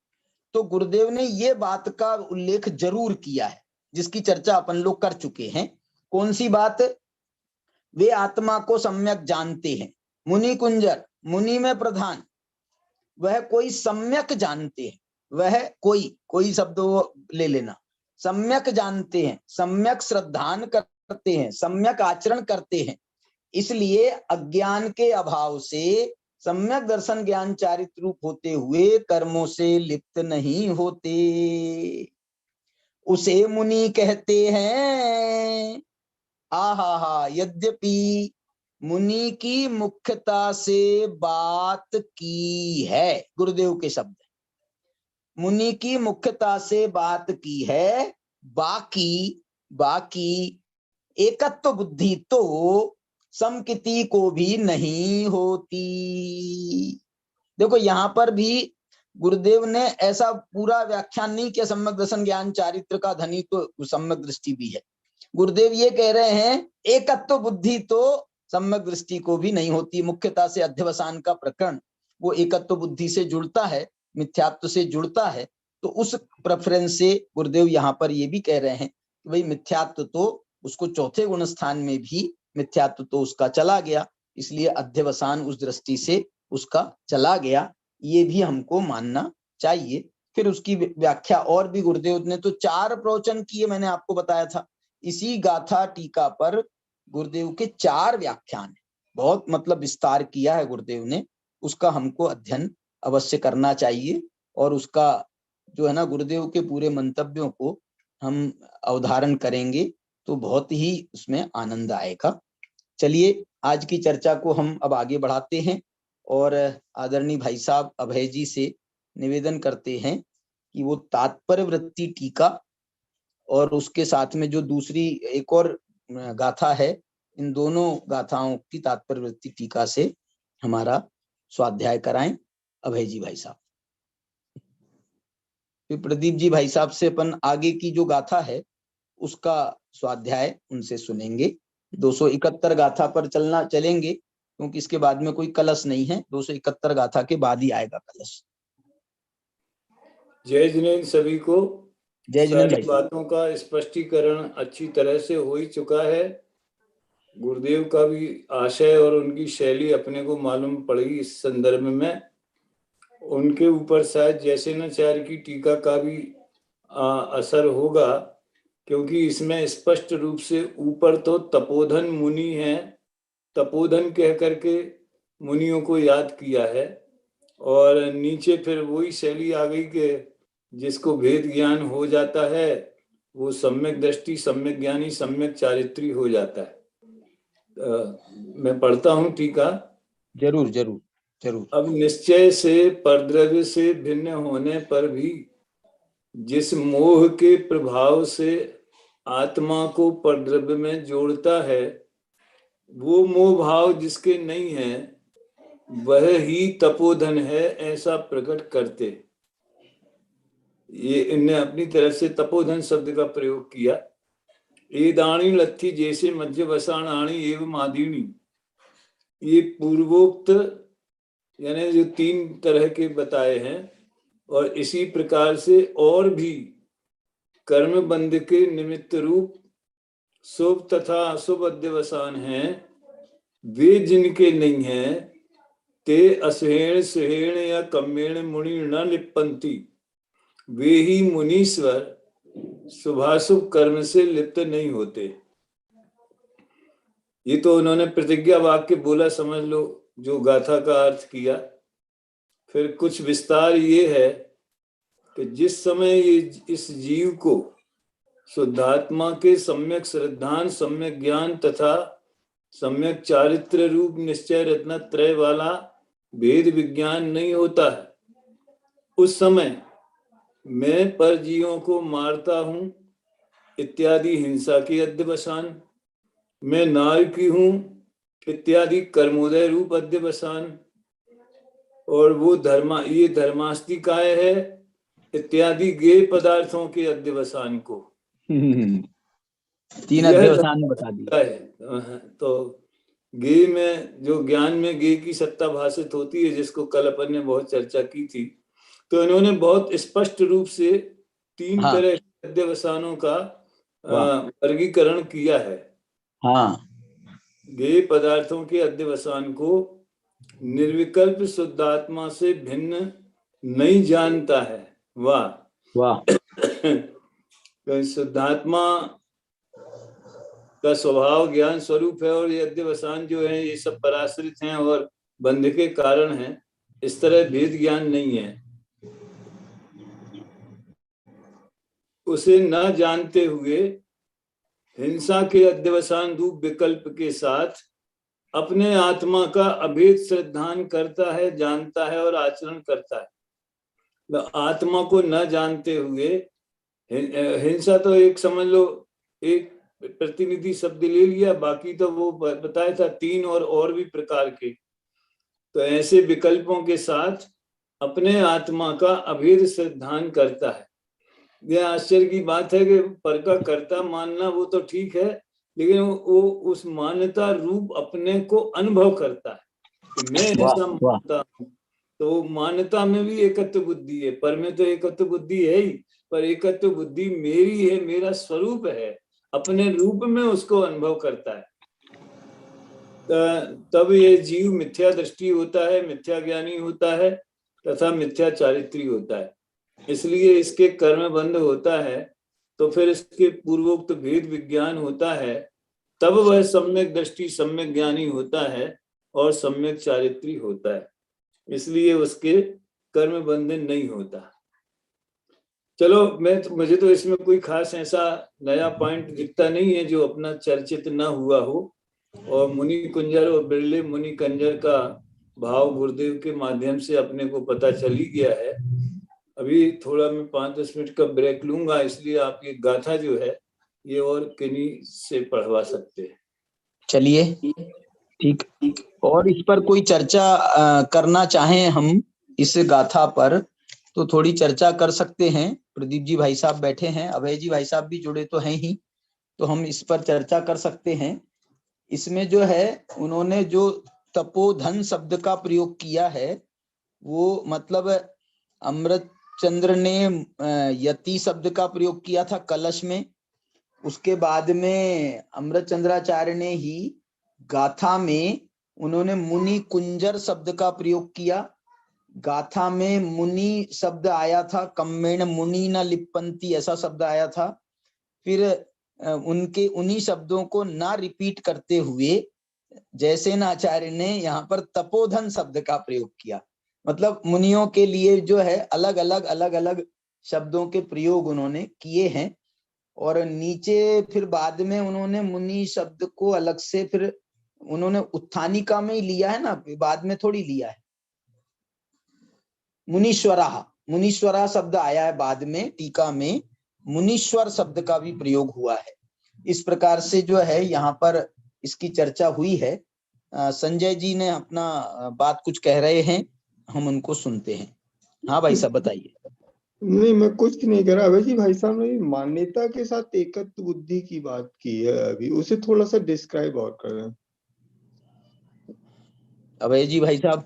तो गुरुदेव ने ये बात का उल्लेख जरूर किया है, जिसकी चर्चा अपन लोग कर चुके हैं। कौन सी बात? वे आत्मा को सम्यक जानते हैं। मुनि कुंजर, मुनि में प्रधान, वह कोई सम्यक जानते हैं, वह कोई शब्द ले लेना, सम्यक जानते हैं, सम्यक श्रद्धान करते हैं, सम्यक आचरण करते हैं। इसलिए अज्ञान के अभाव से सम्यक दर्शन ज्ञान चारित्र रूप होते हुए कर्मों से लिप्त नहीं होते, उसे मुनि कहते हैं। आहा, यद्यपि मुनि की मुख्यता से बात की है, गुरुदेव के शब्द, मुनि की मुख्यता से बात की है, बाकी एकत्व बुद्धि तो समकिति को भी नहीं होती। देखो यहां पर भी गुरुदेव ने ऐसा पूरा व्याख्यान नहीं किया, सम्यक दर्शन ज्ञान चारित्र का धनी तो सम्यक दृष्टि भी है। गुरुदेव ये कह रहे हैं एकत्व बुद्धि तो सम्यक दृष्टि को भी नहीं होती। मुख्यता से अध्यवसान का प्रकरण वो एकत्व बुद्धि से जुड़ता है, मिथ्यात्व से जुड़ता है, तो उस प्रेफरेंस से गुरुदेव यहाँ पर ये भी कह रहे हैं कि भाई मिथ्यात्व तो उसको चौथे गुण स्थान में भी मिथ्यात्व तो उसका चला गया, इसलिए अध्यवसान उस दृष्टि से उसका चला गया, ये भी हमको मानना चाहिए। फिर उसकी व्याख्या और भी गुरुदेव ने तो 4 प्रवचन किए, मैंने आपको बताया था। इसी गाथा टीका पर गुरुदेव के 4 व्याख्यान है, बहुत मतलब विस्तार किया है गुरुदेव ने, उसका हमको अध्ययन अवश्य करना चाहिए। और उसका जो है ना, गुरुदेव के पूरे मंतव्यों को हम अवधारण करेंगे तो बहुत ही उसमें आनंद आएगा। चलिए आज की चर्चा को हम अब आगे बढ़ाते हैं और आदरणीय भाई साहब अभय जी से निवेदन करते हैं कि वो तात्पर्य वृत्ति टीका और उसके साथ में जो दूसरी एक और गाथा है, इन दोनों गाथाओं की तात्पर्य वृत्ति टीका से हमारा स्वाध्याय कराएं अभय जी भाई साहब। फिर प्रदीप जी भाई साहब से अपन आगे की जो गाथा है उसका स्वाध्याय उनसे सुनेंगे। 271 गाथा पर चलेंगे क्योंकि इसके बाद में कोई कलश नहीं है, 271 गाथा के बाद ही आएगा कलश। जय जिनेन्द्र सभी को। जय जिनेन्द्र सारी बातों का स्पष्टीकरण अच्छी तरह से हो ही चुका है। गुरुदेव का भी आशय और उनकी शैली अपने को मालूम पड़ेगी इस संदर्भ में। उनके ऊपर शायद जैसेनाचार्य की टीका का भी असर होगा, क्योंकि इसमें स्पष्ट रूप से ऊपर तो तपोधन मुनि है, तपोधन कह करके मुनियों को याद किया है, और नीचे फिर वही शैली आ गई कि जिसको भेद ज्ञान हो जाता है वो सम्यक दृष्टि, सम्यक ज्ञानी, सम्यक चारित्री हो जाता है। मैं पढ़ता हूँ टीका। जरूर जरूर जरूर। अब निश्चय से परद्रव्य से भिन्न होने पर भी जिस मोह के प्रभाव से आत्मा को परद्रव्य में जोड़ता है, वो मोह भाव जिसके नहीं है वह ही तपोधन है, ऐसा प्रकट करते। ये इनने अपनी तरफ से तपोधन शब्द का प्रयोग किया। ए दाणी लत्थी जैसे मध्य वसाणाणी एवं आदीणी, ये पूर्वोक्त यानी जो 3 तरह के बताए हैं, और इसी प्रकार से और भी कर्म बंध के निमित्त रूप शुभ तथा अशुभ अध्यवसान हैं, वे जिनके नहीं हैं ते असहेण सहेण या कम्मेण मुनि न लिप्पन्ति, वे ही मुनीश्वर शुभाशुभ कर्म से लिप्त नहीं होते। ये तो उन्होंने प्रतिज्ञा वाक्य बोला, समझ लो जो गाथा का अर्थ किया। फिर कुछ विस्तार ये है कि जिस समय ये इस जीव को शुद्धात्मा के सम्यक श्रद्धान, सम्यक ज्ञान तथा सम्यक चारित्र रूप निश्चय रत्नत्रय वाला भेद विज्ञान नहीं होता है, उस समय मैं परजीवों को मारता हूं इत्यादि हिंसा की अध्यवसान, मैं नार की हूं इत्यादि कर्मोदय रूप अध्यवसान, और वो ये धर्मास्तिकाय है इत्यादि गेय पदार्थों के अध्यवसान को। 3 यह अध्यवसान बता दिए है। तो गेय में जो ज्ञान में गेय की सत्ता भाषित होती है, जिसको कल अपन ने बहुत चर्चा की थी, तो इन्होंने बहुत स्पष्ट रूप से 3 हाँ। तरह के अध्यवसानों का वर्गीकरण किया है। हाँ, गेय पदार्थों के अध्यवसान को निर्विकल्प शुद्धात्मा से भिन्न नहीं जानता है। वाह वाह। शुद्धात्मा का स्वभाव ज्ञान स्वरूप है, और ये अध्यवसान जो है ये सब पराश्रित हैं और बंध के कारण हैं। इस तरह भेद ज्ञान नहीं है। उसे न जानते हुए हिंसा के अध्यवसान रूप विकल्प के साथ अपने आत्मा का अभेद श्रद्धान करता है, जानता है और आचरण करता है। आत्मा को न जानते हुए हिंसा तो एक समझ लो एक प्रतिनिधि शब्द ले लिया, बाकी तो वो बताया था 3 और भी प्रकार के। तो ऐसे विकल्पों के साथ अपने आत्मा का अभेद श्रद्धान करता है। यह आश्चर्य की बात है कि पर का कर्ता मानना वो तो ठीक है, लेकिन वो उस मान्यता रूप अपने को अनुभव करता है कि मैं ऐसा मानता हूँ। तो मान्यता में भी एकत्व बुद्धि है, पर में तो एकत्व बुद्धि है ही, पर एकत्व बुद्धि मेरी है, मेरा स्वरूप है, अपने रूप में उसको अनुभव करता है। तब ये जीव मिथ्या दृष्टि होता है, मिथ्या ज्ञानी होता है तथा मिथ्या चारित्री होता है। इसलिए इसके कर्म बंध होता है, तो फिर इसके पूर्वोक्त भेद विज्ञान होता है, तब वह सम्यक दृष्टि सम्यक ज्ञानी होता है और सम्यक चारित्री होता है। इसलिए उसके कर्म बंधन नहीं होता। चलो, मुझे तो इसमें कोई खास ऐसा नया पॉइंट दिखता नहीं है जो अपना चर्चित न हुआ हो। और मुनि कुंजर और बिरले मुनि कंजर का भाव गुरुदेव के माध्यम से अपने को पता चल ही गया है। अभी थोड़ा मैं 5-10 मिनट का ब्रेक लूंगा, इसलिए आप ये गाथा जो है ये और किन्हीं से पढ़वा सकते हैं। चलिए, ठीक। और इस पर कोई चर्चा करना चाहें हम इस गाथा पर, तो थोड़ी चर्चा कर सकते हैं। प्रदीप जी भाई साहब बैठे हैं, अभय जी भाई साहब भी जुड़े तो हैं ही, तो हम इस पर चर्चा कर सकते हैं। इसमें जो है उन्होंने जो तपोधन शब्द का प्रयोग किया है, वो मतलब अमृत चंद्र ने यति शब्द का प्रयोग किया था कलश में। उसके बाद में अमृत चंद्राचार्य ने ही गाथा में उन्होंने मुनि कुंजर शब्द का प्रयोग किया। गाथा में मुनि शब्द आया था, कम्मेण मुनि न लिपंती ऐसा शब्द आया था। फिर उनके उन्हीं शब्दों को ना रिपीट करते हुए जयसेन आचार्य ने यहाँ पर तपोधन शब्द का प्रयोग किया। मतलब मुनियों के लिए जो है अलग अलग शब्दों के प्रयोग उन्होंने किए हैं। और नीचे फिर बाद में उन्होंने मुनि शब्द को अलग से फिर उन्होंने उत्थानिका में ही लिया है ना, बाद में थोड़ी लिया है। मुनीश्वरा शब्द आया है बाद में, टीका में मुनीश्वर शब्द का भी प्रयोग हुआ है। इस प्रकार से जो है यहाँ पर इसकी चर्चा हुई है। संजय जी ने अपना बात कुछ कह रहे हैं, हम उनको सुनते हैं। हाँ भाई साहब बताइए। नहीं, मैं कुछ नहीं कह रहा। अभय जी भाई साहब ने मान्यता के साथ एकत्व बुद्धि की बात की है, अभी उसे थोड़ा सा डिस्क्राइब और कर रहे हैं। अभय जी भाई साहब,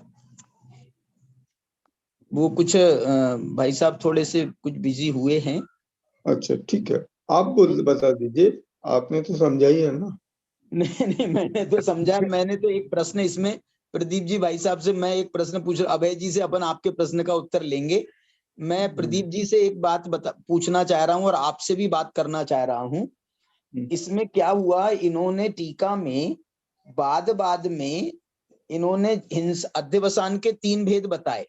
वो कुछ भाई साहब थोड़े से कुछ बिजी हुए हैं। अच्छा ठीक है, आप बता दीजिए, आपने तो समझा ही है ना। नहीं, मैंने तो समझा। मैंने तो एक प्रश्न इसमें प्रदीप जी भाई साहब से मैं एक प्रश्न पूछ रहा, अभय जी से अपन आपके प्रश्न का उत्तर लेंगे। मैं प्रदीप जी से एक बात पूछना चाह रहा हूँ और आपसे भी बात करना चाह रहा हूँ। इसमें क्या हुआ, इन्होंने टीका में बाद में इन्होंने अध्यवसान के 3 भेद बताए।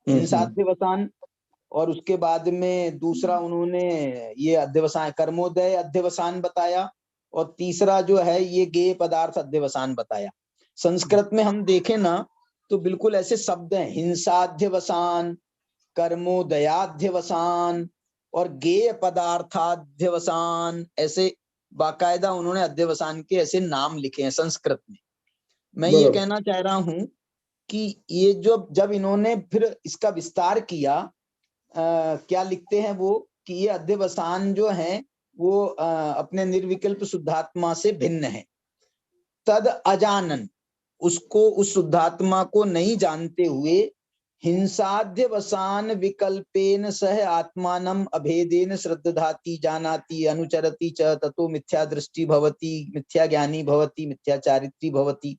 हिंसाध्यवसान, और उसके बाद में दूसरा उन्होंने ये अध्यवसान कर्मोदय अध्यवसान बताया, और तीसरा जो है ये गेय पदार्थ अध्यवसान बताया। संस्कृत में हम देखें ना तो बिल्कुल ऐसे शब्द हैं, हिंसाध्यवसान, कर्मोदयाध्यवसान और गेय पदार्थाध्यवसान, ऐसे बाकायदा उन्होंने अध्यवसान के ऐसे नाम लिखे हैं संस्कृत में। मैं ये बराबर। कहना चाह रहा हूं कि ये जो जब इन्होंने फिर इसका विस्तार किया, क्या लिखते हैं वो कि ये अध्यवसान जो है वो अपने निर्विकल्प शुद्धात्मा से भिन्न है। तद अजानन, उसको, उस शुद्धात्मा को नहीं जानते हुए, हिंसाध्यवसान विकल्पेन सह आत्मानम अभेदेन श्रद्धाति जानाति अनुचरति च ततो मिथ्या दृष्टि भवति, मिथ्या ज्ञानी भवति, मिथ्या चारित्री भवति।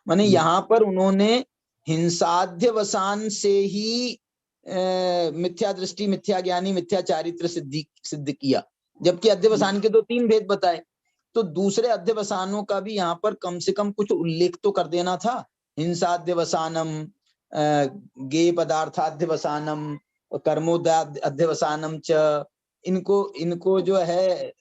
माने यहाँ पर उन्होंने हिंसाध्यवसान से ही मिथ्या दृष्टि, मिथ्या ज्ञानी, मिथ्या चारित्र सिद्ध किया, जबकि अध्यवसान के तो 3 भेद बताए। तो दूसरे अध्यवसानों का भी यहाँ पर कम से कम कुछ उल्लेख तो कर देना था। हिंसाध्यवसानम, गेय पदार्थाध्यवसानम, कर्मोदयाध्यवसानम च, इनको जो है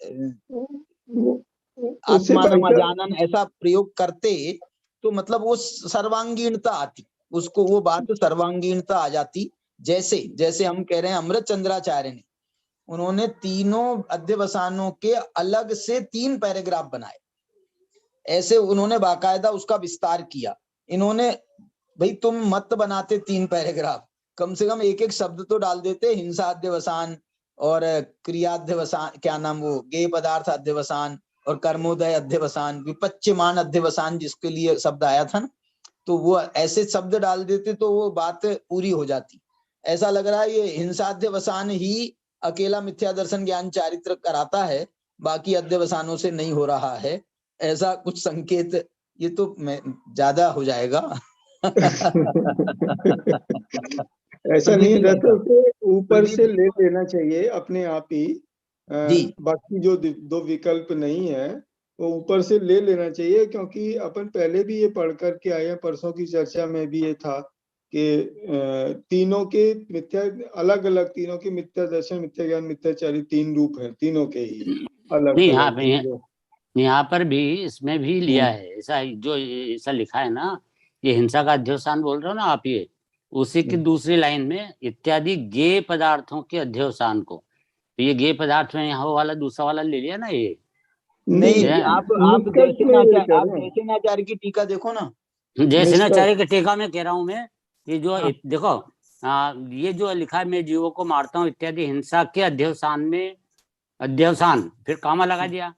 आत्मानम अजानन ऐसा प्रयोग करते तो मतलब वो सर्वांगीणता आती, उसको वो बात सर्वांगीणता आ जाती। जैसे हम कह रहे हैं अमृत चंद्राचार्य ने, उन्होंने तीनों अध्यवसानों के अलग से 3 पैराग्राफ बनाए, ऐसे उन्होंने बाकायदा उसका विस्तार किया। इन्होंने, भाई तुम मत बनाते 3 पैराग्राफ, कम से कम एक शब्द तो डाल देते, हिंसाध्यवसान और क्रियाध्यवसान, क्या नाम वो, गेय पदार्थ अध्यवसान और कर्मोदय अध्यवसान, विपच्यमान अध्यवसान जिसके लिए शब्द आया था ना, तो वो ऐसे शब्द डाल देते तो वो बात पूरी हो जाती। ऐसा लग रहा है ये हिंसाध्यवसान ही अकेला मिथ्या दर्शन ज्ञान चारित्र कराता है, बाकी अध्यवसानों से नहीं हो रहा है, ऐसा कुछ संकेत। ये तो ज्यादा हो जाएगा। ऐसा नहीं है, दरअसल ऊपर से ले लेना चाहिए अपने आप ही। बाकी जो 2 विकल्प नहीं है वो ऊपर से ले लेना चाहिए, क्योंकि अपन पहले भी ये पढ़ करके आए हैं, परसों की चर्चा में भी ये था कि तीनों के मिथ्या अलग अलग, तीनों के मिथ्या दर्शन, मिथ्या ज्ञान, मिथ्याचारी 3 रूप हैं, तीनों के ही अलग अलग। यहाँ पर भी इसमें भी लिया है ऐसा, जो ऐसा लिखा है ना, ये हिंसा का अध्यवसान बोल रहे हो ना आप, ये उसी की दूसरी लाइन में इत्यादि गेय पदार्थों के अध्यवसान को, तो ये गेय पदार्थ में यहाँ वाला दूसरा वाला ले लिया ना ये। नहीं, आप जयसेनाचार्य की टीका देखो ना, जयसेनाचार्य की टीका में कह रहा हूँ मैं, ये जो देखो ये जो लिखा है, मैं जीवों को मारता हूँ इत्यादि हिंसा के अध्यवसान में, अध्यवसान फिर कामा लगा दिया,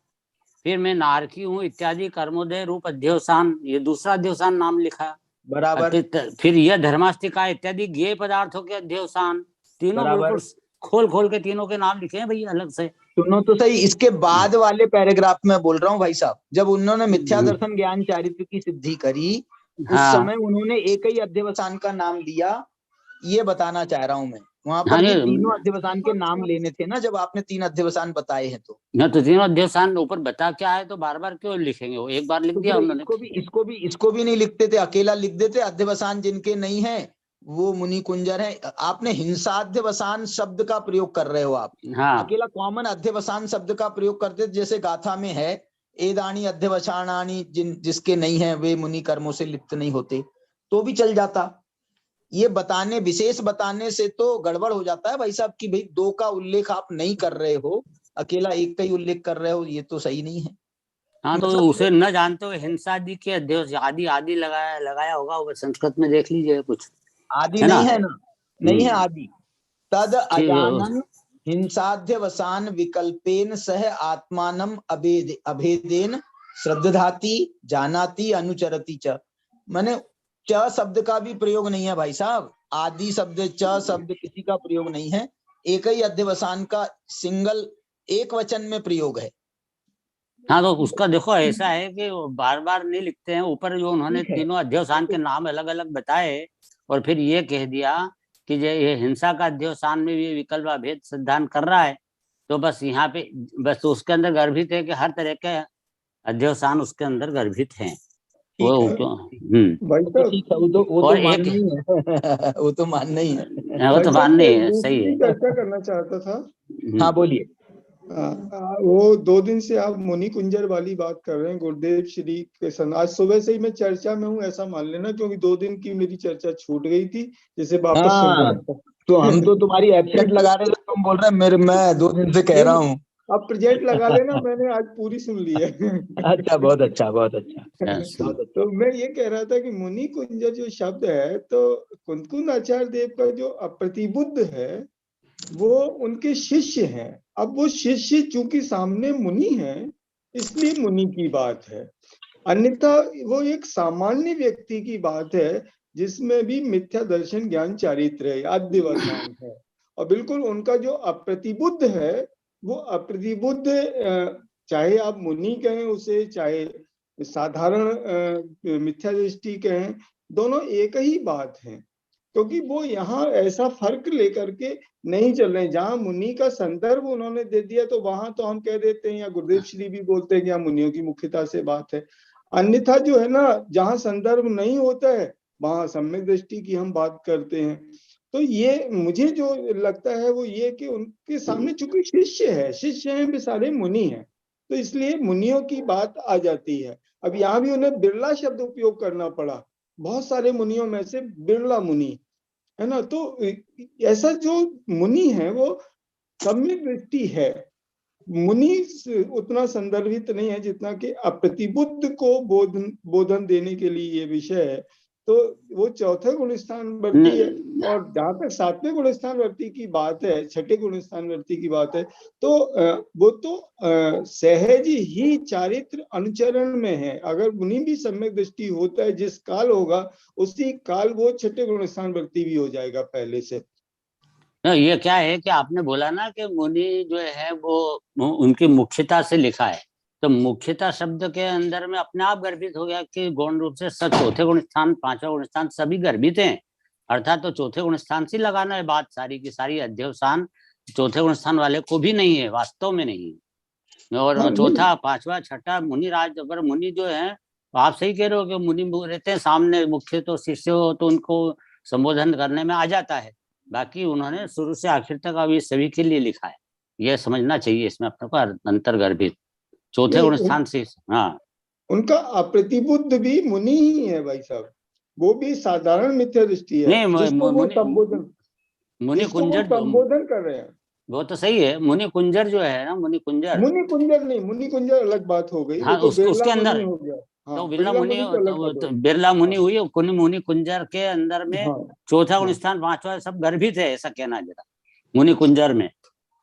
फिर मैं नारकी हूँ इत्यादि कर्मोदय रूप अध्यवसान, ये दूसरा अध्यवसान नाम लिखा बराबर। फिर यह धर्मास्तिका इत्यादि गेय पदार्थों के अध्यवसान, तीनों बिल्कुल खोल के तीनों के नाम लिखे हैं भाई अलग से। सुनो तो सही, इसके बाद वाले पैराग्राफ में बोल रहा हूँ भाई साहब, जब उन्होंने मिथ्या दर्शन ज्ञान चारित्र की सिद्धि करी, उस समय उन्होंने एक ही अध्यवसान का नाम लिया, ये बताना चाह रहा हूँ मैं। वहां पर भी तीनों अध्यवसान के नाम लेने थे ना, जब आपने 3 अध्यवसान बताए हैं तो तीनों अध्यवसान ऊपर बता क्या है, तो बार बार क्यों लिखेंगे, वो एक बार लिख दिया उन्होंने। इसको भी नहीं लिखते थे, अकेला लिख देते, अध्यवसान जिनके नहीं है वो मुनि कुंजर है। आपने हिंसाध्यवसान शब्द का प्रयोग कर रहे हो आप, अकेला कॉमन अध्यवसान शब्द का प्रयोग करते, जैसे गाथा में है एदानी अध्यवसानानी, जिसके नहीं है वे मुनि कर्मों से लिप्त नहीं होते, तो भी चल जाता। ये बताने, विशेष बताने से तो गड़बड़ हो जाता है भाई साहब कि भाई 2 का उल्लेख आप नहीं कर रहे हो, अकेला एक का ही उल्लेख कर रहे हो, ये तो सही नहीं है। हाँ, तो उसे न जानते हुए हिंसादि के अध्यवसान आदि लगाया होगा, वो संस्कृत में देख लीजिए, कुछ आदि नहीं है ना, नहीं है आदि। तद अजानन हिंसाध्यवसान विकल्पेन सह आत्मानम अभेदेन श्रद्धाति जानाति अनुचरति च। माने च शब्द का भी प्रयोग नहीं है भाई साहब, आदि शब्द, च शब्द किसी का प्रयोग नहीं है, एक ही अध्यवसान का सिंगल एक वचन में प्रयोग है। हाँ, तो उसका देखो ऐसा है कि बार बार नहीं लिखते हैं, ऊपर जो उन्होंने तीनों अध्यवसान के नाम अलग अलग बताए और फिर ये कह दिया कि ये हिंसा का अध्यवसान में भी विकल्प अभेद सिद्धांत कर रहा है, तो बस यहाँ पे बस उसके अंदर गर्भित है कि हर तरह के अध्यवसान उसके अंदर गर्भित हैं। वो तो मानना ही है, सही है। चर्चा करना चाहता था। हाँ बोलिए। वो 2 दिन से आप मुनि कुंजर वाली बात कर रहे हैं, गुरुदेव श्री के सन, आज सुबह से ही मैं चर्चा में हूँ ऐसा मान लेना, क्योंकि 2 दिन की मेरी चर्चा छूट गई थी, जैसे वापस सुन रहा था। तो हम तो तुम्हारी एब्सेंट लगा रहे थे, तुम बोल रहे मेरे मैं 2 दिन से कह रहा हूँ। अब प्रेजेंट लगा लेना, मैंने आज पूरी सुन ली है। अच्छा, बहुत अच्छा, बहुत अच्छा, बहुत अच्छा। तो मैं ये कह रहा था कि मुनि कुंजर जो शब्द है, तो कुंदकुंद आचार्य देव का जो अप्रतिबुद्ध है वो उनके शिष्य हैं। अब वो शिष्य चूंकि सामने मुनि हैं, इसलिए मुनि की बात है, अन्यथा वो एक सामान्य व्यक्ति की बात है जिसमें भी मिथ्या दर्शन ज्ञान चारित्र है, अध्यवसान है। और बिल्कुल उनका जो अप्रतिबुद्ध है, वो अप्रतिबुद्ध चाहे आप मुनि कहें उसे, चाहे साधारण मिथ्या दृष्टि कहें, दोनों एक ही बात है। क्योंकि वो यहाँ ऐसा फर्क लेकर के नहीं चल रहे। जहाँ मुनि का संदर्भ उन्होंने दे दिया तो वहां तो हम कह देते हैं, या गुरुदेव श्री भी बोलते हैं कि यहाँ मुनियों की मुख्यता से बात है। अन्यथा जो है ना, जहाँ संदर्भ नहीं होता है वहां सम्यक दृष्टि की हम बात करते हैं। तो ये मुझे जो लगता है वो ये कि उनके सामने चूंकि शिष्य हैं, बेचारे मुनि हैं, तो इसलिए मुनियों की बात आ जाती है। अब यहाँ भी उन्हें बिरला शब्द उपयोग करना पड़ा, बहुत सारे मुनियों में से बिरला मुनि है ना। तो ऐसा जो मुनि है वो सम्यक दृष्टि है, मुनि उतना संदर्भित नहीं है जितना कि अप्रतिबुद्ध को बोधन देने के लिए ये विषय है। तो वो चौथे गुण स्थान वर्ती है। और जहां तक 7वें गुण स्थान वर्ती की बात है, 6ठे गुण स्थान वर्ती की बात है, तो वो तो सहज ही चारित्र अनुचरण में है। अगर मुनि भी सम्यक दृष्टि होता है, जिस काल होगा उसी काल वो 6ठे गुण स्थान वर्ती भी हो जाएगा पहले से। ये क्या है कि आपने बोला ना कि मुनि जो है वो उनकी मुख्यता से लिखा है, तो मुख्यता शब्द के अंदर में अपने आप गर्भित हो गया कि गौण रूप से चौथे गुण स्थान, 5वां गुण स्थान सभी गर्भित हैं। अर्थात तो चौथे गुण स्थान से लगाना है बात, सारी की सारी अध्यवसान चौथे गुण स्थान वाले को भी नहीं है, वास्तव में नहीं है। और चौथा, 5वां, 6ठा मुनि राज, अगर मुनि जो है, आप सही कह रहे हो कि मुनि रहते हैं सामने, मुख्य तो शिष्य हो तो उनको संबोधन करने में आ जाता है। बाकी उन्होंने शुरू से आखिर तक अभी सभी के लिए लिखा है, यह समझना चाहिए इसमें अपने को अंतर्गर्भित चौथे गुण स्थान से। हाँ, उनका अप्रतिबुद्ध भी मुनि ही है भाई साहब, वो भी साधारण मिथ्या दृष्टि है, जिसको वो संबोधन, मुनि कुंजर संबोधन कर रहे हैं। वो तो सही है, मुनि कुंजर जो है ना, मुनि कुंजर नहीं, मुनि कुंजर अलग बात हो गई। हाँ, वो तो उसके अंदर हो गया। हाँ, तो बिरला मुनि हुई, मुनि कुंजर के अंदर में चौथा गुण स्थान, 5वां सब गर्भित है, ऐसा कहना जरा। मुनि कुंजर में,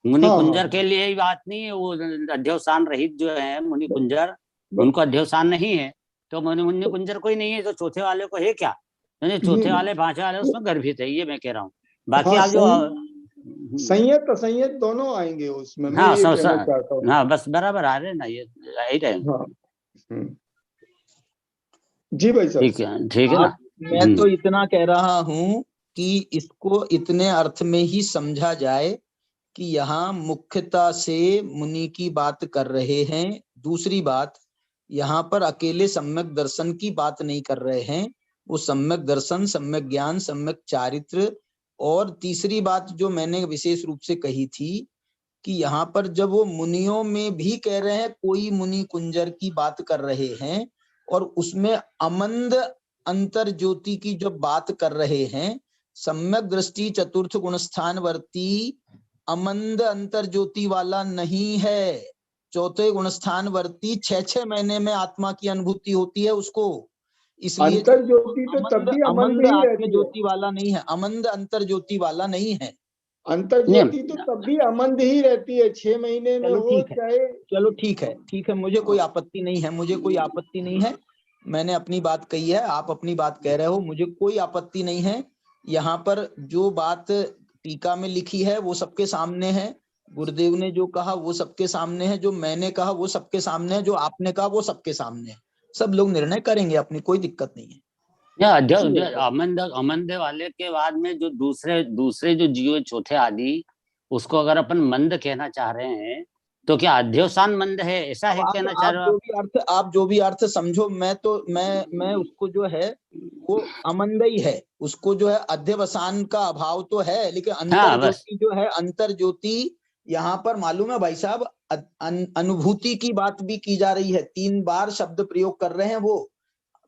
मुनि कुंजर के लिए ही बात नहीं है, वो अध्यवसान रहित जो है मुनि कुंजर, उनको अध्यवसान नहीं है, तो मुनि कुंजर कोई नहीं है, तो चौथे वाले को है क्या? चौथे वाले 5वें वाले उसमें गर्भित है, ये मैं कह रहा हूँ। बाकी आप जो संयत असंयत दोनों आएंगे उसमें। हाँ, हाँ, बस बराबर आ रहे ना, ये आई रहे। जी भाई साहब, ठीक है ना। मैं तो इतना कह रहा हूँ कि इसको इतने अर्थ में ही समझा जाए कि यहाँ मुख्यता से मुनि की बात कर रहे हैं। दूसरी बात, यहाँ पर अकेले सम्यक दर्शन की बात नहीं कर रहे हैं, वो सम्यक दर्शन, सम्यक ज्ञान, सम्यक चारित्र। और तीसरी बात जो मैंने विशेष रूप से कही थी कि यहाँ पर जब वो मुनियों में भी कह रहे हैं, कोई मुनि कुंजर की बात कर रहे हैं और उसमें अमंद अंतर ज्योति की जब बात कर रहे हैं, सम्यक दृष्टि चतुर्थ गुण स्थान वर्ती अमंद अंतर ज्योति वाला नहीं है। चौथे गुण स्थान वर्ती 6 महीने में आत्मा की अनुभूति होती है उसको, इसलिए अंतर ज्योति तो तब भी अमंद ही रहती है, ज्योति वाला नहीं है, अमंद अंतर ज्योति वाला नहीं है। अंतर ज्योति तो तब भी अमंद ही रहती है, 6 महीने में हो चाहे। चलो ठीक है, मुझे कोई आपत्ति नहीं है, मुझे कोई आपत्ति नहीं है। मैंने अपनी बात कही है, आप अपनी बात कह रहे हो, मुझे कोई आपत्ति नहीं है। यहाँ पर जो बात टीका में लिखी है वो सबके सामने है, गुरुदेव ने जो कहा वो सबके सामने है, जो मैंने कहा वो सबके सामने है, जो आपने कहा वो सबके सामने है। सब लोग निर्णय करेंगे, अपनी कोई दिक्कत नहीं है। अमंद वाले के बाद में जो दूसरे जो जीव चौथे आदि, उसको अगर अपन मंद कहना चाह रहे हैं तो क्या अध्यवसान मंद है, ऐसा है कहना चाह रहे हो? आप जो भी अर्थ समझो, मैं उसको जो है वो अमंद ही है, उसको जो है अध्यवसान का अभाव तो है, लेकिन अंतर ज्योति जो है, अंतर ज्योति यहाँ पर मालूम है भाई साहब, अनुभूति की बात भी की जा रही है। 3 बार शब्द प्रयोग कर रहे हैं वो,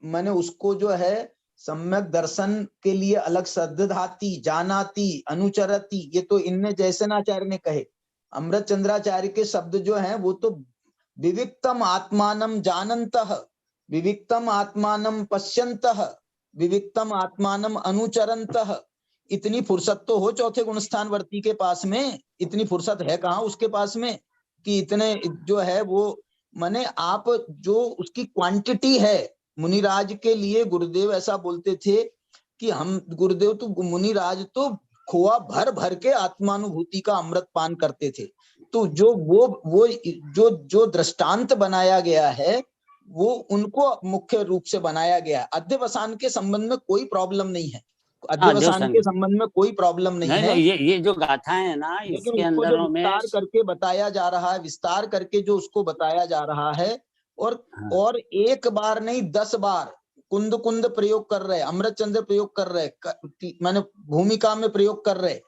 मैंने उसको जो है सम्यक दर्शन के लिए अलग श्रद्धाति, जानाति, अनुचरति, ये तो इनने जयसेनाचार्य ने कहे। अमृत चंद्राचार्य के शब्द जो हैं वो तो विविक्तम आत्मानम जानन्तः, विविक्तम आत्मानम पश्यन्तः, विविक्तम आत्मानम अनुचरन्तः। इतनी फुर्सत तो हो चौथे गुणस्थान वर्ती के पास में, इतनी फुर्सत है कहाँ उसके पास में कि इतने जो है वो माने आप जो उसकी क्वांटिटी है। मुनिराज के लिए गुरुदेव ऐसा बोलते थे कि हम गुरुदेव तो मुनिराज तो खोआ भर भर के आत्मानुभूति का अमृत पान करते थे। तो जो वो जो दृष्टांत बनाया गया है वो उनको मुख्य रूप से बनाया गया। अध्यवसान के संबंध में कोई प्रॉब्लम नहीं है, अध्यवसान के संबंध में कोई प्रॉब्लम नहीं है। ये जो गाथाएं है ना, इसके अंदर में विस्तार करके बताया जा रहा है, विस्तार करके जो उसको बताया जा रहा है। और एक बार नहीं 10 बार कुंद कुंद प्रयोग कर रहे, अमृत चंद्र प्रयोग कर रहे, मैंने भूमिका में प्रयोग कर रहे,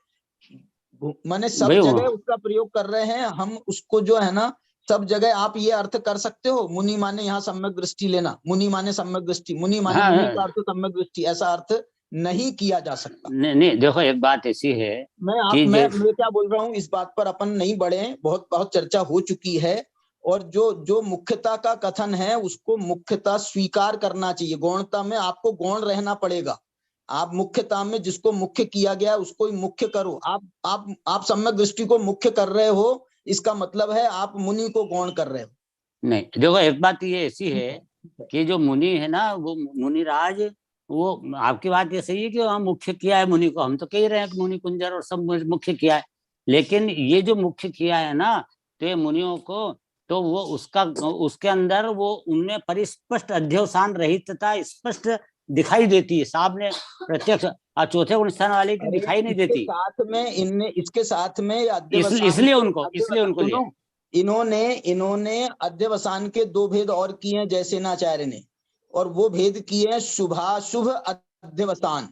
मैंने सब जगह उसका प्रयोग कर रहे हैं। हम उसको जो है ना सब जगह आप ये अर्थ कर सकते हो, मुनि माने यहाँ सम्यक दृष्टि लेना, मुनि माने सम्यक दृष्टि, मुनि माने मुनि का अर्थ सम्यक दृष्टि, ऐसा अर्थ नहीं किया जा सकता। नहीं देखो एक बात ऐसी है, मैं क्या बोल रहा हूँ, इस बात पर अपन नहीं बढ़े, बहुत चर्चा हो चुकी है। और जो मुख्यता का कथन है उसको मुख्यता स्वीकार करना चाहिए। गौणता में आपको गौण रहना पड़ेगा। आप मुख्यता में जिसको मुख्य किया गया उसको ही मुख्य करो। आप सम्यक दृष्टि को मुख्य कर रहे हो, इसका मतलब है आप मुनि को गौण कर रहे हो। नहीं देखो एक बात ये ऐसी है कि जो मुनि है ना, वो मुनिराज, वो आपकी बात ये सही है कि हम मुख्य किया है मुनि को, हम तो कह रहे हैं कि मुनि कुंजर और सब मुख्य किया है। लेकिन ये जो मुख्य किया है ना, तो ये मुनियों को, तो वो उसके अंदर वो उनमें परिस्पष्ट अध्यवसान रहितता स्पष्ट दिखाई देती है, सामने प्रत्यक्ष। चौथे गुणस्थान वाले की दिखाई नहीं देती। साथ में इसके साथ में इसलिए उनको इन्होंने अध्यवसान के 2 भेद और किए हैं जयसेनाचार्य ने, और वो भेद किए हैं शुभाशुभ अध्यवसान,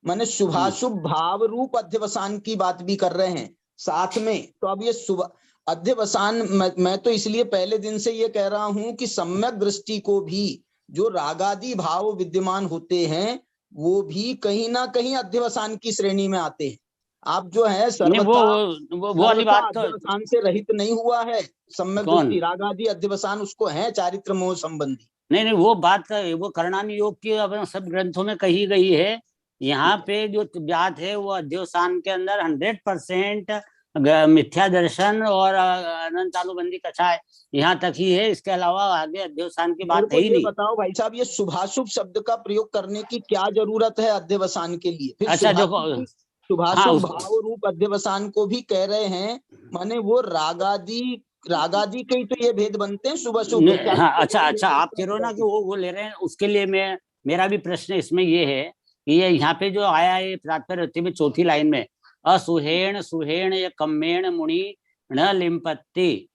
माने शुभाशुभ भाव रूप अध्यवसान की बात भी कर रहे हैं साथ में। तो अब ये शुभ अध्यवसान, मैं तो इसलिए पहले दिन से ये कह रहा हूं कि सम्यक दृष्टि को भी जो रागादि भाव विद्यमान होते हैं वो भी कहीं ना कहीं अध्यवसान की श्रेणी में आते हैं। आप जो है वो वाली बात तो अध्यवसान से रहित नहीं हुआ है। सम्यक दृष्टि रागादि अध्यवसान उसको है चारित्र मोह संबंधी। नहीं वो बात वो करणानि योग की अब सब ग्रंथों में कही गई है। यहाँ पे जो बात है वो अध्यवसान के अंदर 100% मिथ्या दर्शन और अनंतानुबंधी कथा है, यहाँ तक ही है। इसके अलावा आगे अध्यवसान की बात है ही नहीं। बताओ भाई साहब, ये शुभाशुभ शब्द का प्रयोग करने की क्या जरूरत है अध्यवसान के लिए? फिर अच्छा देखो, शुभाशुभ भाव रूप अध्यवसान को भी कह रहे हैं, माने वो रागादि के ही तो ये भेद बनते हैं शुभ शुभ। हाँ अच्छा आप कह रहे हो ना कि वो ले रहे हैं, उसके लिए मेरा भी प्रश्न इसमें ये है कि ये यहाँ पे जो आया है तात्पर्य में चौथी लाइन में, असुहेण सुहेण या कम्मेण मुनि न लिम्पंती,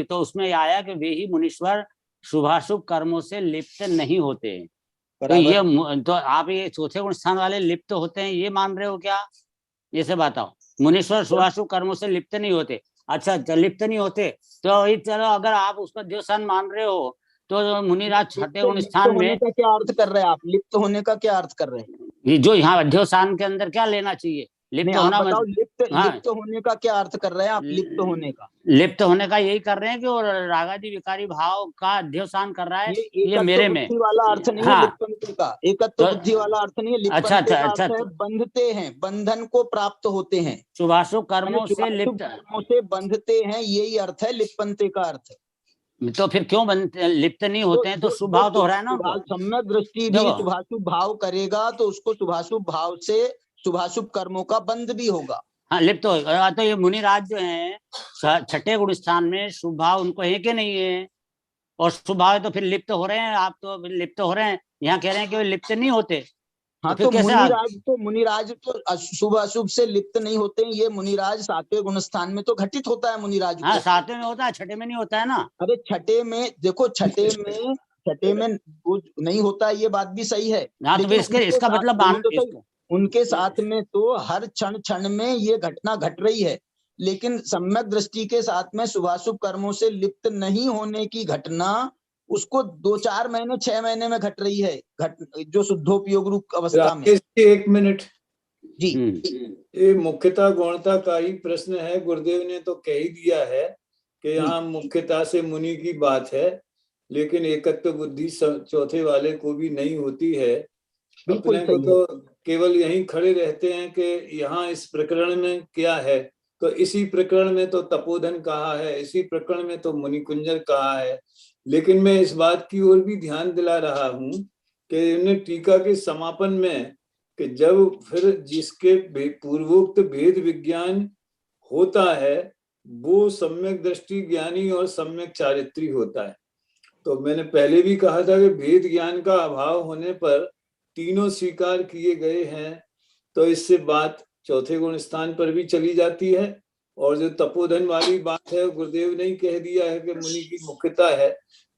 तो उसमें आया कि वे ही मुनीश्वर शुभाशुभ कर्मों से लिप्त नहीं होते। तो ये तो आप ये चौथे गुण स्थान वाले लिप्त होते हैं ये मान रहे हो क्या? ये से बताओ। मुनीश्वर शुभाशुभ कर्मों से लिप्त नहीं होते। अच्छा लिप्त नहीं होते तो चलो, अगर आप उसका अध्यवसान मान रहे हो तो मुनिराज छठे गुण स्थान में क्या अर्थ कर रहे हैं आप? लिप्त होने का क्या अर्थ कर रहे हैं? ये जो यहाँ अध्यवसान के अंदर क्या लेना चाहिए? लिप्त होना। लिप्त होने का क्या अर्थ कर रहे हैं आप? लिप्त होने का, लिप्त होने का यही कर रहे हैं कि और रागादि विकारी भाव का अध्यवसान कर रहा है। ये मेरे में वाला अर्थ नहीं है लिप्तंते का, एकत्व बुद्धि वाला अर्थ नहीं है। अच्छा बंधते हैं, बंधन को प्राप्त होते हैं, शुभाशुभ कर्मों से लिप्त बंधते हैं, यही अर्थ है लिप्तंते का अर्थ। तो फिर क्यों लिप्त नहीं होते हैं? तो शुभ भाव तो हो रहा है ना। सम्यक दृष्टि भी शुभाशुभ भाव करेगा तो उसको शुभाशुभ भाव से शुभाशुभ कर्मों का बंध भी होगा। हाँ लिप्त होगा। तो ये मुनिराज जो है छठे गुण स्थान में शुभ भाव उनको है कि नहीं है? और शुभ भाव है तो फिर लिप्त हो रहे हैं। आप तो लिप्त हो रहे हैं, यहाँ कह रहे हैं कि लिप्त नहीं होते। हाँ तो मुनिराज तो शुभ अशुभ से लिप्त नहीं होते हैं। ये मुनिराज सातवें गुण स्थान में तो घटित होता है मुनिराज। हाँ सातवें में होता है, छठे में नहीं होता है ना। अरे छठे में देखो, छठे में नहीं होता, ये बात भी सही है। हाँ तो इसका मतलब उनके साथ में तो हर क्षण में ये घटना घट रही है, लेकिन सम्यक दृष्टि के साथ में शुभाशुभ कर्मों से लिप्त नहीं होने की घटना उसको 2-4 महीने 6 महीने में घट रही है, जो शुद्धोपयोग रूप अवस्था में। 1 मिनट जी। ये मुख्यता गौणता का ही प्रश्न है। गुरुदेव ने तो कह ही दिया है कि यहाँ मुख्यता से मुनि की बात है, लेकिन एकत्व बुद्धि चौथे वाले को भी नहीं होती है। अपने को तो केवल यहीं खड़े रहते हैं कि यहाँ इस प्रकरण में क्या है, तो इसी प्रकरण में तो तपोधन कहा है, इसी प्रकरण में तो मुनि कुंजर कहा है। लेकिन मैं इस बात की ओर भी ध्यान दिला रहा हूँ कि इन्हें टीका के समापन में कि जब फिर जिसके पूर्वोक्त भेद विज्ञान होता है वो सम्यक दृष्टि ज्ञानी और सम्यक चारित्री होता है। तो मैंने पहले भी कहा था कि भेद ज्ञान का अभाव होने पर तीनों स्वीकार किए गए हैं, तो इससे बात चौथे गुण स्थान पर भी चली जाती है। और जो तपोधन वाली बात है, गुरुदेव ने ही कह दिया है कि मुनि की मुख्यता है,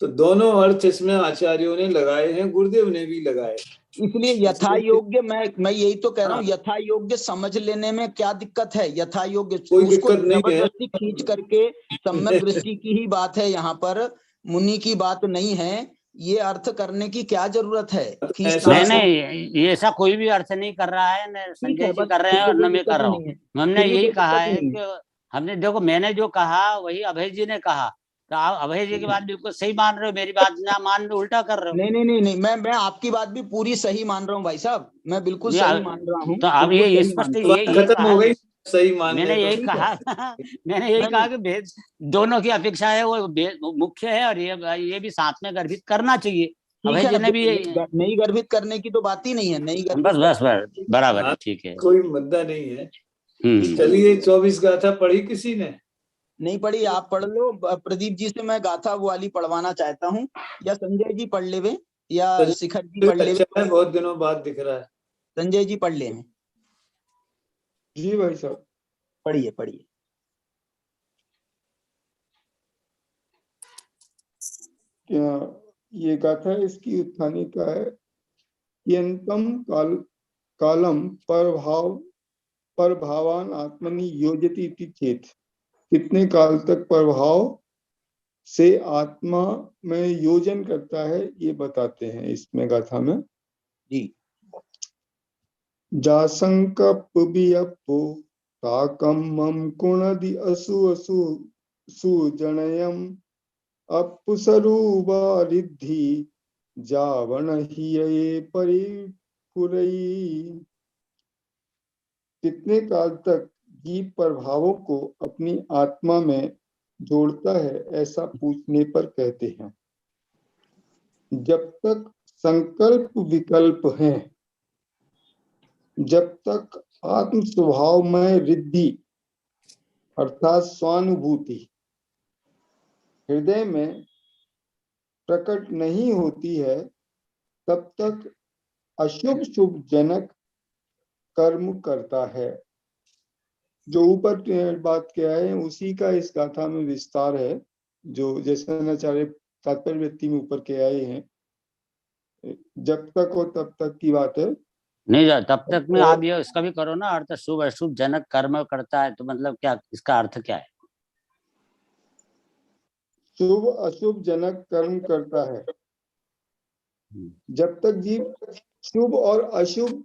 तो दोनों अर्थ इसमें आचार्यों ने लगाए हैं, गुरुदेव ने भी लगाए। इसलिए यथा योग्य, मैं यही तो कह रहा हूँ, यथा योग्य समझ लेने में क्या दिक्कत है? यथा योग्य कोई उसको दिक्कत नहीं है। जबरदस्ती खींच करके सम्यक दृष्टि की ही बात है, यहाँ पर मुनि की बात नहीं है, ये अर्थ करने की क्या जरूरत है? नहीं, ये ऐसा कोई भी अर्थ नहीं कर रहा है, न संजय जी कर रहे हैं और न मैं कर रहा हूँ। हमने यही कहा है कि हमने, देखो मैंने जो कहा वही अभय जी ने कहा, तो आप अभय जी की बात बिल्कुल सही मान रहे हो, मेरी बात ना मान रहे, उल्टा कर रहे हो। नहीं, मैं आपकी बात भी पूरी सही मान रहा हूँ भाई साहब, मैं बिल्कुल सही मान रहा हूँ। तो अब ये स्पष्ट ये खत्म हो गई, सही मान, मैंने यही कहा मैंने यही कहा कि भेद दोनों की अपेक्षा है, वो मुख्य है, और ये भी साथ में गर्भित करना चाहिए। अभय जी ने भी नहीं गर्भित करने की तो बात ही नहीं है, नहीं गर्भित, बस बराबर है, ठीक है, कोई मुद्दा नहीं है। चलिए 24 गाथा पढ़ी किसी ने? नहीं पढ़ी, आप पढ़ लो। प्रदीप जी से मैं गाथा वाली पढ़वाना चाहता हूँ, या संजय जी पढ़ लेवे, या शिखर जी पढ़ लेवे। अच्छा है, बहुत दिनों बाद दिख रहा है। संजय जी पढ़ ले। जी भाई साहब, पढ़िए। क्या ये गाथा इसकी उत्थानी का है? यंतम कालम परभावान आत्मनि योजति इति चेत, कितने काल तक प्रभाव से आत्मा में योजन करता है, ये बताते हैं इसमें गाथा में। जी। जासंकप्पियप्पो ताकम मम कुणदि असु सुजनयम अपुसरूबा रिद्धि जावन हिये परिपुरई। कितने काल तक जीव प्रभावों को अपनी आत्मा में जोड़ता है, ऐसा पूछने पर कहते हैं, जब तक संकल्प विकल्प हैं, जब तक आत्म स्वभाव में रिद्धि अर्थात स्वानुभूति हृदय में प्रकट नहीं होती है, तब तक अशुभ शुभ जनक कर्म करता है। जो ऊपर बात क्या है उसी का इस गाथा में विस्तार है, जो जैसे आचार्य तात्पर्य वृत्ति में ऊपर के आए हैं। जब तक हो तब तक की बात है, नहीं जा तब तक में आप ये इसका भी करो ना अर्थ, शुभ अशुभ जनक कर्म करता है, तो मतलब क्या, इसका अर्थ क्या है? शुभ अशुभ जनक कर्म करता है। जब तक जीव शुभ और अशुभ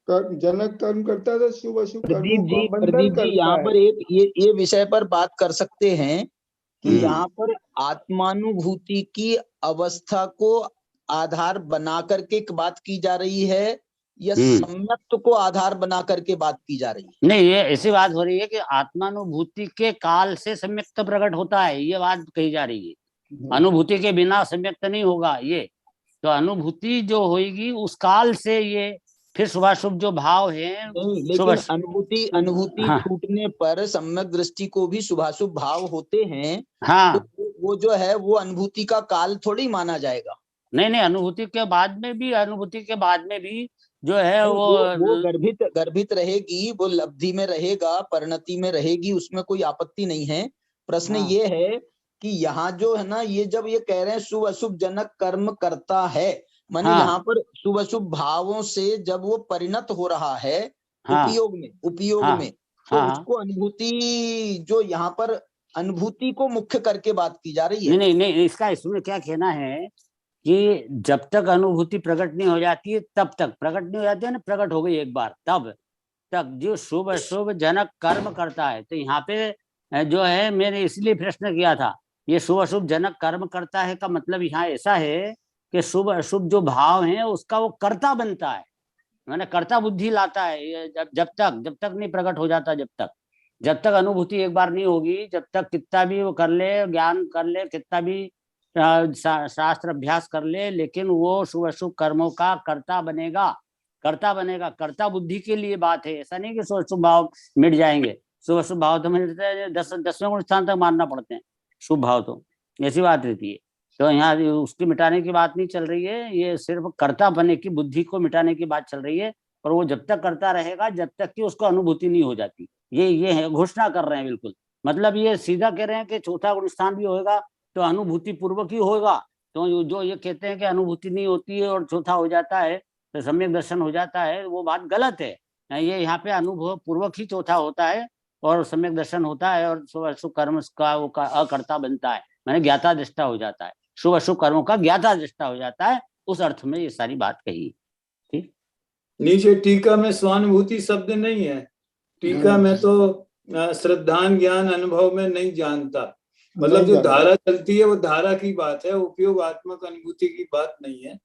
जनक कर्म करता है, तो शुभ अशुभ कर्मों का बंधन करता है। यहाँ पर एक ये विषय पर बात कर सकते हैं कि यहाँ पर आत्मानुभूति की अवस्था को आधार बना करके बात की जा रही है, या सम्यक्त को आधार बना करके बात की जा रही है? नहीं, ये ऐसी बात हो रही है कि आत्मानुभूति के काल से सम्यक्त प्रकट होता है, ये बात कही जा रही है। अनुभूति के बिना सम्यक्त नहीं होगा ये, तो अनुभूति जो होगी उस काल से ये फिर शुभाशुभ जो भाव है, लेकिन अनुभूति छूटने पर सम्यक दृष्टि को भी शुभाशुभ भाव होते हैं। हाँ, तो वो जो है वो अनुभूति का काल थोड़ी माना जाएगा। नहीं, अनुभूति के बाद में भी जो है वो गर्भित रहेगी, वो लब्धि में रहेगा, परिणति में रहेगी, उसमें कोई आपत्ति नहीं है। प्रश्न ये है कि यहाँ जो है ना, ये जब ये कह रहे हैं शुभ अशुभ जनक कर्म करता है, माने यहाँ पर शुभ अशुभ भावों से जब वो परिणत हो रहा है उपयोग में, तो उसको अनुभूति जो यहाँ पर अनुभूति को मुख्य करके बात की जा रही है। नहीं नहीं नहीं, इसका इसमें क्या कहना है कि जब तक अनुभूति प्रकट नहीं हो जाती है तब तक, प्रकट नहीं हो जाती है ना, प्रकट हो गई एक बार तब तक जो शुभ अशुभ जनक कर्म करता है। तो यहाँ पे जो है मैंने इसलिए प्रश्न किया था, ये शुभ अशुभ जनक कर्म करता है का मतलब यहाँ ऐसा है कि शुभ अशुभ जो भाव है उसका वो कर्ता बनता है, मैंने कर्ता बुद्धि लाता है। ये जब तक नहीं प्रकट हो जाता, जब तक अनुभूति एक बार नहीं होगी, जब तक कितना भी वो कर ले, ज्ञान कर ले, कितना भी शास्त्र अभ्यास कर ले, लेकिन वो शुभ अशुभ कर्मों का कर्ता बनेगा। कर्ता बुद्धि के लिए बात है, ऐसा नहीं कि शुभ अशुभ भाव मिट जाएंगे। शुभ अशुभ भाव तो मिलते हैं 10वें गुण स्थान तक मानना पड़ते हैं शुभ भाव, तो ऐसी बात रहती है। तो यहाँ उसकी मिटाने की बात नहीं चल रही है, ये सिर्फ कर्ता बने की बुद्धि को मिटाने की बात चल रही है। और वो जब तक करता रहेगा जब तक कि उसको अनुभूति नहीं हो जाती, ये है, घोषणा कर रहे हैं बिल्कुल। मतलब ये सीधा कह रहे हैं कि चौथा गुण स्थान भी होगा तो अनुभूति पूर्वक ही होगा। तो जो ये कहते हैं कि अनुभूति नहीं होती है और चौथा हो जाता है तो सम्यक दर्शन हो जाता है, वो बात गलत है। ये यहाँ पे अनुभव पूर्वक ही चौथा होता है और सम्यक दर्शन होता है और शुभ अशुभ कर्म का वो अकर्ता बनता है, मैंने ज्ञाता दृष्टा हो जाता है, शुभ अशुभ कर्मों का ज्ञाता दृष्टा हो जाता है। उस अर्थ में ये सारी बात कही। ठीक, नीचे टीका में स्वानुभूति शब्द नहीं है, टीका में तो श्रद्धान ज्ञान अनुभव में नहीं जानता, मतलब जो धारा चलती है वो धारा की बात है, उपयोगात्मक अनुभूति की बात नहीं है,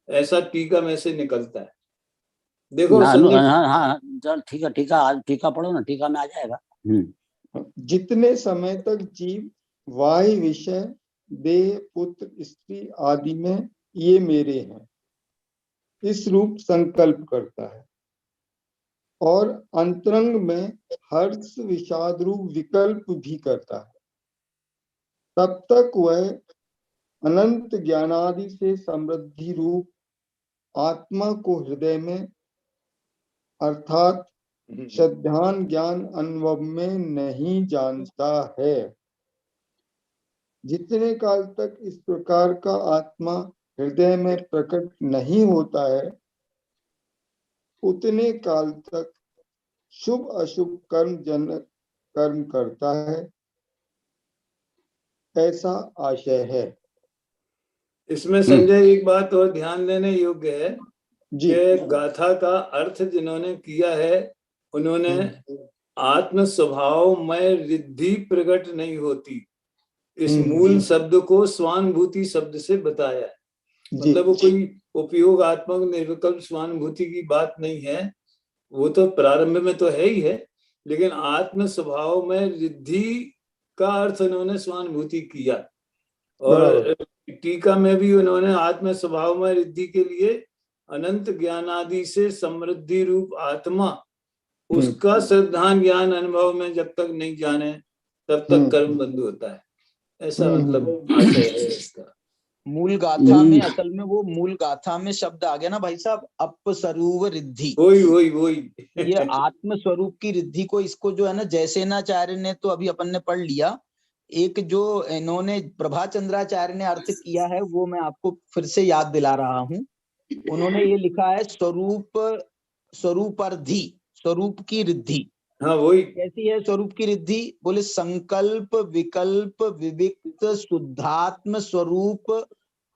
ऐसा टीका में से निकलता है। देखो हाँ, ठीक है, टीका पढ़ो ना, टीका में आ जाएगा। जितने समय तक जीव वाह्य विषय देह पुत्र स्त्री आदि में ये मेरे हैं इस रूप संकल्प करता है और अंतरंग में हर्ष विषाद रूप विकल्प भी करता है, तब तक वह अनंत ज्ञानादि से समृद्धि रूप आत्मा को हृदय में अर्थात श्रद्धान ज्ञान अनुभव में नहीं जानता है। जितने काल तक इस प्रकार का आत्मा हृदय में प्रकट नहीं होता है उतने काल तक शुभ अशुभ कर्म जनक कर्म करता है, ऐसा आशय है। इसमें संजय एक बात और ध्यान देने योग्य है कि गाथा का अर्थ जिन्होंने किया है उन्होंने आत्म स्वभाव में रिद्धि प्रकट नहीं होती, इस मूल शब्द को स्वानुभूति शब्द से बताया है। मतलब वो कोई उपयोगात्मक निर्विकल्प स्वानुभूति की बात नहीं है, वो तो प्रारंभ में तो है ही है, लेकिन आत्म स्वभाव में रिद्धि का अर्थ उन्होंने स्वानुभूति किया। और टीका में भी उन्होंने आत्म स्वभाव में रिद्धि के लिए अनंत ज्ञान आदि से समृद्धि रूप आत्मा उसका श्रद्धान ज्ञान अनुभव में जब तक नहीं जाने तब तक कर्म बंद होता है, ऐसा मतलब आशय है इसका। मूल गाथा में असल में वो मूल गाथा में शब्द आ गया ना भाई साहब, अपस्वरूप रिद्धि, वही ये आत्म स्वरूप की रिद्धि को, इसको जो है ना जयसेनाचार्य ने तो अभी अपन ने पढ़ लिया, एक जो इन्होंने प्रभाचंद्राचार्य ने अर्थ किया है वो मैं आपको फिर से याद दिला रहा हूँ। उन्होंने ये लिखा है स्वरूपार्धी, स्वरूप की रिद्धि। हाँ वही कैसी है स्वरूप की रिद्धि? बोले संकल्प विकल्प विविक्त शुद्धात्म स्वरूप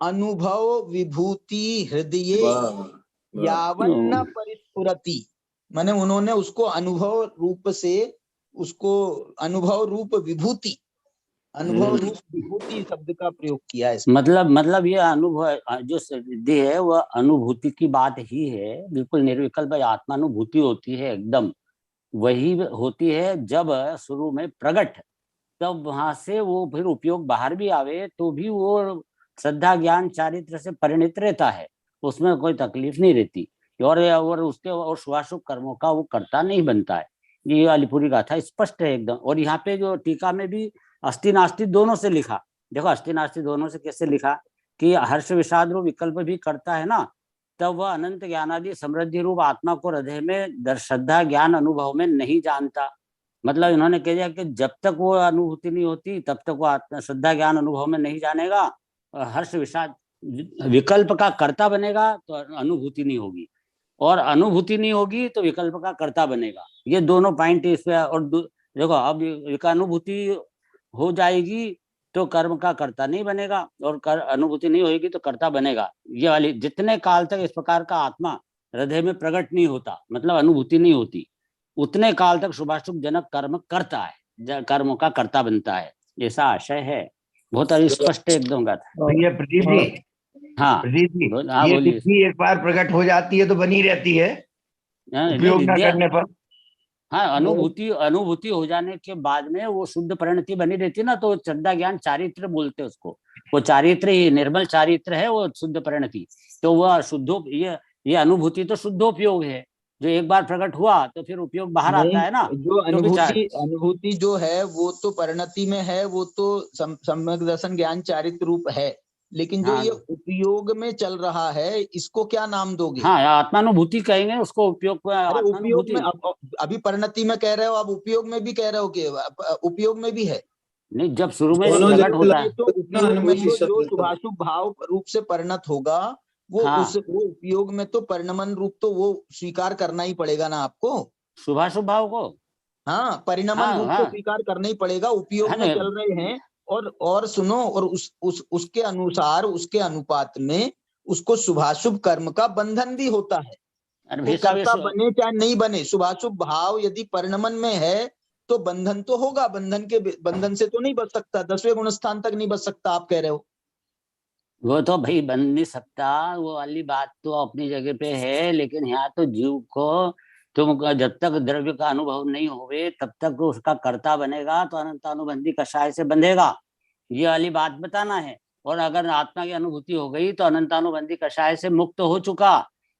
अनुभव विभूति हृदय यावन्न परिस्फुरति, माने उन्होंने उसको अनुभव रूप से, उसको अनुभव रूप विभूति, अनुभव रूप विभूति शब्द का प्रयोग किया है। मतलब ये अनुभव जो सिद्धि है वह अनुभूति की बात ही है, बिल्कुल निर्विकल्प आत्मानुभूति होती है, एकदम वही होती है। जब शुरू में प्रकट, तब वहां से वो फिर उपयोग बाहर भी आवे तो भी वो श्रद्धा ज्ञान चारित्र से परिणित रहता है, उसमें कोई तकलीफ नहीं रहती और उसके और शुभाशुभ कर्मों का वो कर्ता नहीं बनता है। ये अलिपुरी गाथा स्पष्ट है एकदम। और यहाँ पे जो टीका में भी अस्थि नास्ति दोनों से लिखा, देखो अस्थि नास्ति दोनों से कैसे लिखा कि हर्ष विषाद रूप विकल्प भी करता है ना, तब वह अनंत ज्ञानादि समृद्धि रूप आत्मा को हृदय में श्रद्धा ज्ञान अनुभव में नहीं जानता। मतलब इन्होंने कह दिया कि जब तक वो अनुभूति नहीं होती तब तक वो आत्मा श्रद्धा ज्ञान अनुभव में नहीं जानेगा, हर्ष विषाद विकल्प का कर्ता बनेगा तो अनुभूति नहीं होगी, और अनुभूति नहीं होगी तो विकल्प का कर्ता बनेगा। ये दोनों पॉइंट इस पे। और देखो अब अनुभूति हो जाएगी तो कर्म का कर्ता नहीं बनेगा, और अनुभूति नहीं होगी तो कर्ता बनेगा। ये वाली जितने काल तक इस प्रकार का आत्मा हृदय में प्रकट नहीं होता, मतलब अनुभूति नहीं होती, उतने काल तक शुभाशुभ जनक कर्म करता है, कर्मों का कर्ता बनता है। ऐसा आशय है, बहुत स्पष्ट एकदम गाथा। भैया प्रदीप जी, हाँ प्रदीप जी, हाँ ये बोलिए। बुद्धि एक बार प्रकट हो जाती है तो बनी रहती है उपयोग न करने पर। हाँ, अनुभूति हो जाने के बाद में वो शुद्ध परिणति बनी रहती है ना, तो श्रद्धा ज्ञान चारित्र बोलते हैं उसको। वो चारित्र ही निर्मल चारित्र है, वो शुद्ध परिणति। तो वह शुद्धो ये अनुभूति तो शुद्धोपयोग है, जो एक बार प्रकट हुआ तो फिर उपयोग बाहर आता है ना। जो अनुभूति जो है वो तो परिणति में है, वो तो सम्यक दर्शन ज्ञान चारित्र रूप है, लेकिन जो ये उपयोग में चल रहा है इसको क्या नाम दोगे? हाँ, आत्मानुभूति कहेंगे उसको, उपयोग। अरे उपयोग में अभी परिणति में कह रहे हो, अब उपयोग में भी कह रहे हो कि उपयोग में भी है? नहीं, जब शुरू में प्रकट होता है तो उपयोग में जो शुभाशुभ भाव रूप से परिणत होगा वो वो उपयोग में तो परिणमन रूप तो वो स्वीकार करना ही पड़ेगा ना आपको, शुभाशुभ भाव को। हाँ, परिणमन रूप तो स्वीकार करना ही पड़ेगा। उपयोग में चल रहे हैं और सुनो, और उसके अनुसार उसके अनुपात में उसको शुभाशुभ कर्म का बंधन भी होता है। वो कर्ता बने चाहे नहीं बने, शुभाशुभ भाव यदि परिणमन में है तो बंधन तो होगा, बंधन से तो नहीं बच सकता, 10वें गुण स्थान तक नहीं बच सकता आप कह रहे हो। वो तो भाई बन नहीं सकता, वो वाली बात तो अपनी जगह पे है, लेकिन यहाँ तो जीव को तुम जब तक द्रव्य का अनुभव नहीं होवे तब तक उसका कर्ता बनेगा, तो अनंतानुबंधी कषाय से बंधेगा, ये वाली बात बताना है। और अगर आत्मा की अनुभूति हो गई तो अनंतानुबंधी कषाय से मुक्त हो चुका,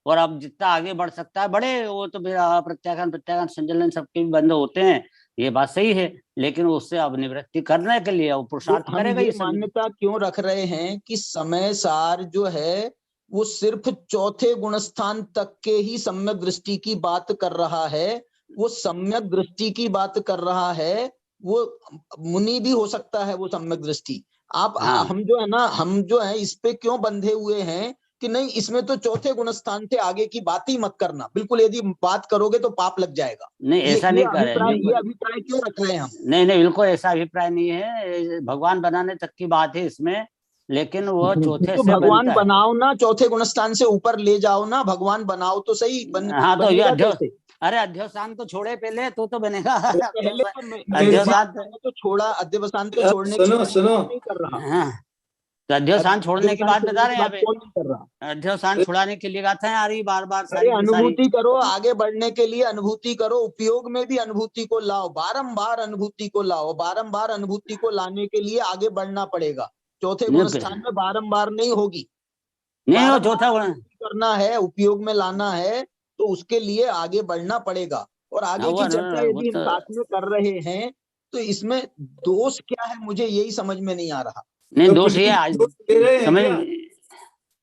और अब जितना आगे बढ़ सकता है बढ़े। वो तो फिर प्रत्याख्यान संचलन सबके भी बंद होते हैं, ये बात सही है, लेकिन उससे अब निवृत्ति करने के लिए वो पुरुषार्थ करेगा। ये मान्यता क्यों रख रहे हैं कि समय सार जो है वो सिर्फ चौथे गुणस्थान तक के ही सम्यक दृष्टि की बात कर रहा है, वो सम्यक दृष्टि की बात कर रहा है, वो मुनि भी हो सकता है वो सम्यक दृष्टि। आप हम जो है इस पे क्यों बंधे हुए हैं कि नहीं, इसमें तो चौथे गुणस्थान से आगे की बात ही मत करना, बिल्कुल यदि बात करोगे तो पाप लग जाएगा। नहीं, ऐसा नहीं कर रहे, ये अभिप्राय क्यों रख रहे हैं हम? नहीं, बिल्कुल ऐसा अभिप्राय नहीं है, भगवान बनाने तक की बात है इसमें, लेकिन वो चौथे तो से भगवान बनाओ ना, चौथे गुणस्थान से ऊपर ले जाओ ना, भगवान बनाओ तो सही। हाँ, तो ये अरे अध्यवसान तो छोड़े पहले तो बनेगा। अध्यवसान तो छोड़ा, अध्यवसान तो छोड़ने की नहीं कर रहा। तो अध्यवसान छोड़ने की बात बता रहे हैं यहाँ पे, अध्यवसान छुड़ाने के लिए गाथा है आ रही बार-बार। अनुभूति करो, आगे बढ़ने के लिए अनुभूति करो, उपयोग में भी अनुभूति को लाओ, बारंबार अनुभूति को लाओ, बारंबार अनुभूति को लाने के लिए आगे बढ़ना पड़ेगा। चौथे गुण स्थान में बारंबार नहीं होगी, नहीं हो चौथा गुण करना है, उपयोग में लाना है तो उसके लिए आगे बढ़ना पड़ेगा। और आगे की चर्चा यदि हम साथ में कर रहे हैं तो इसमें दोष क्या है, मुझे यही समझ में नहीं आ रहा। नहीं, दोष ये आज समझ।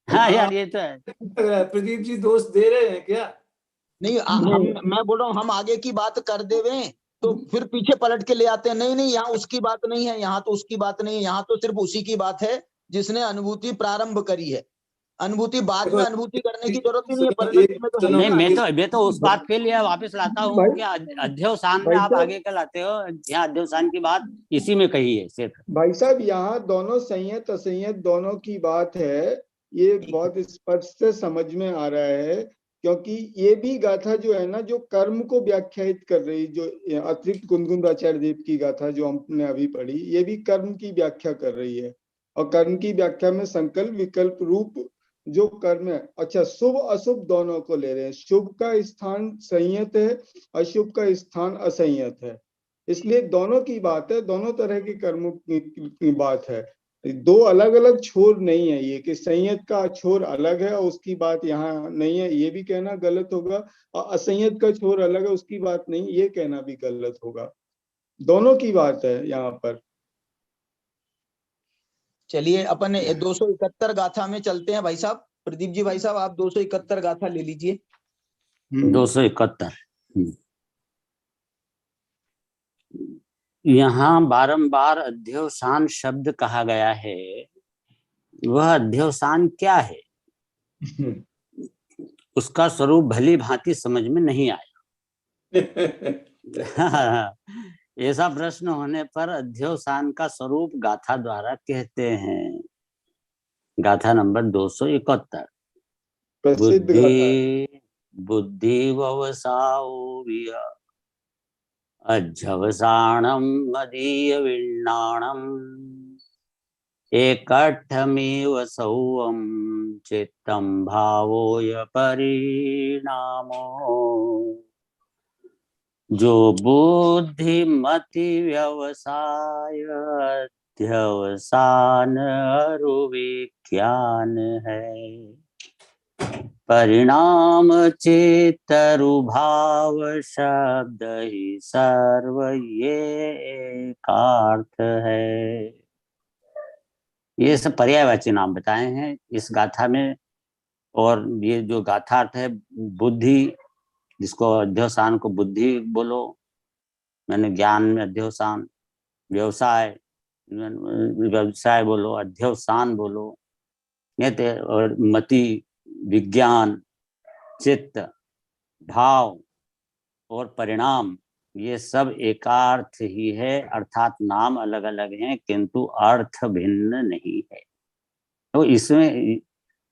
हाँ यार, ये तो है। प्रदीप जी दोष दे रहे हैं क्या? नहीं, मैं बोल रहा हूँ हम आगे की बात कर देवे तो फिर पीछे पलट के ले आते हैं, नहीं यहाँ उसकी बात नहीं है, यहाँ तो उसकी बात नहीं है, यहाँ तो सिर्फ उसी की बात है जिसने अनुभूति प्रारंभ करी है। अनुभूति बाद में अनुभूति करने की जरूरत ही नहीं है, परिणति में तो नहीं। मैं तो उस बात के लिए वापस लाता हूँ कि अध्यवसान में आप आगे का लाते हो, यहाँ अध्यवसान की बात इसी में कही है सिर्फ। भाई साहब यहाँ दोनों संयत असंयत दोनों की बात है, ये बहुत स्पष्ट से समझ में आ रहा है, क्योंकि ये भी गाथा जो है ना, जो कर्म को व्याख्यायित कर रही, जो अतिरिक्त गुनगुन आचार्य देव की गाथा जो हमने अभी पढ़ी, ये भी कर्म की व्याख्या कर रही है। और कर्म की व्याख्या में संकल्प विकल्प रूप जो कर्म है, अच्छा शुभ अशुभ दोनों को ले रहे हैं, शुभ का स्थान संयत है, अशुभ का स्थान असंयत है, इसलिए दोनों की बात है, दोनों तरह के कर्मों की बात है, दो अलग अलग छोर नहीं है। ये कि संयत का छोर अलग है और उसकी बात यहाँ नहीं है, ये भी कहना गलत होगा, और असंयत का छोर अलग है उसकी बात नहीं, ये कहना भी गलत होगा, दोनों की बात है यहाँ पर। चलिए अपन 271 गाथा में चलते हैं भाई साहब। प्रदीप जी भाई साहब आप 271 गाथा ले लीजिए। 271 यहाँ बारंबार अध्यवसान शब्द कहा गया है, वह अध्यवसान क्या है उसका स्वरूप भली भांति समझ में नहीं आया। ऐसा प्रश्न होने पर अध्यवसान का स्वरूप गाथा द्वारा कहते हैं। गाथा नंबर 271। प्रसिद्ध गाथा है। बुद्धि बुद्धि ववसाओ विह अध्यवसानम मदीय विण्णाणम एकठमेव सौवम चित्तम भावोय परिणामो। जो बुद्धिमति व्यवसाय अध्यवसान अरुविज्ञान है। परिणाम चेतरुभाव शब्द ही सर्व ये एकार्थ है। ये सब पर्यायवाची नाम बताए हैं इस गाथा में। और ये जो गाथार्थ है, बुद्धि, जिसको अध्यवसान को बुद्धि बोलो, मैंने ज्ञान में अध्यवसान, व्यवसाय व्यवसाय बोलो, अध्यवसान बोलो, और मति, विज्ञान, चित्त, भाव और परिणाम, ये सब एकार्थ ही है। अर्थात नाम अलग अलग हैं किंतु अर्थ भिन्न नहीं है। तो इसमें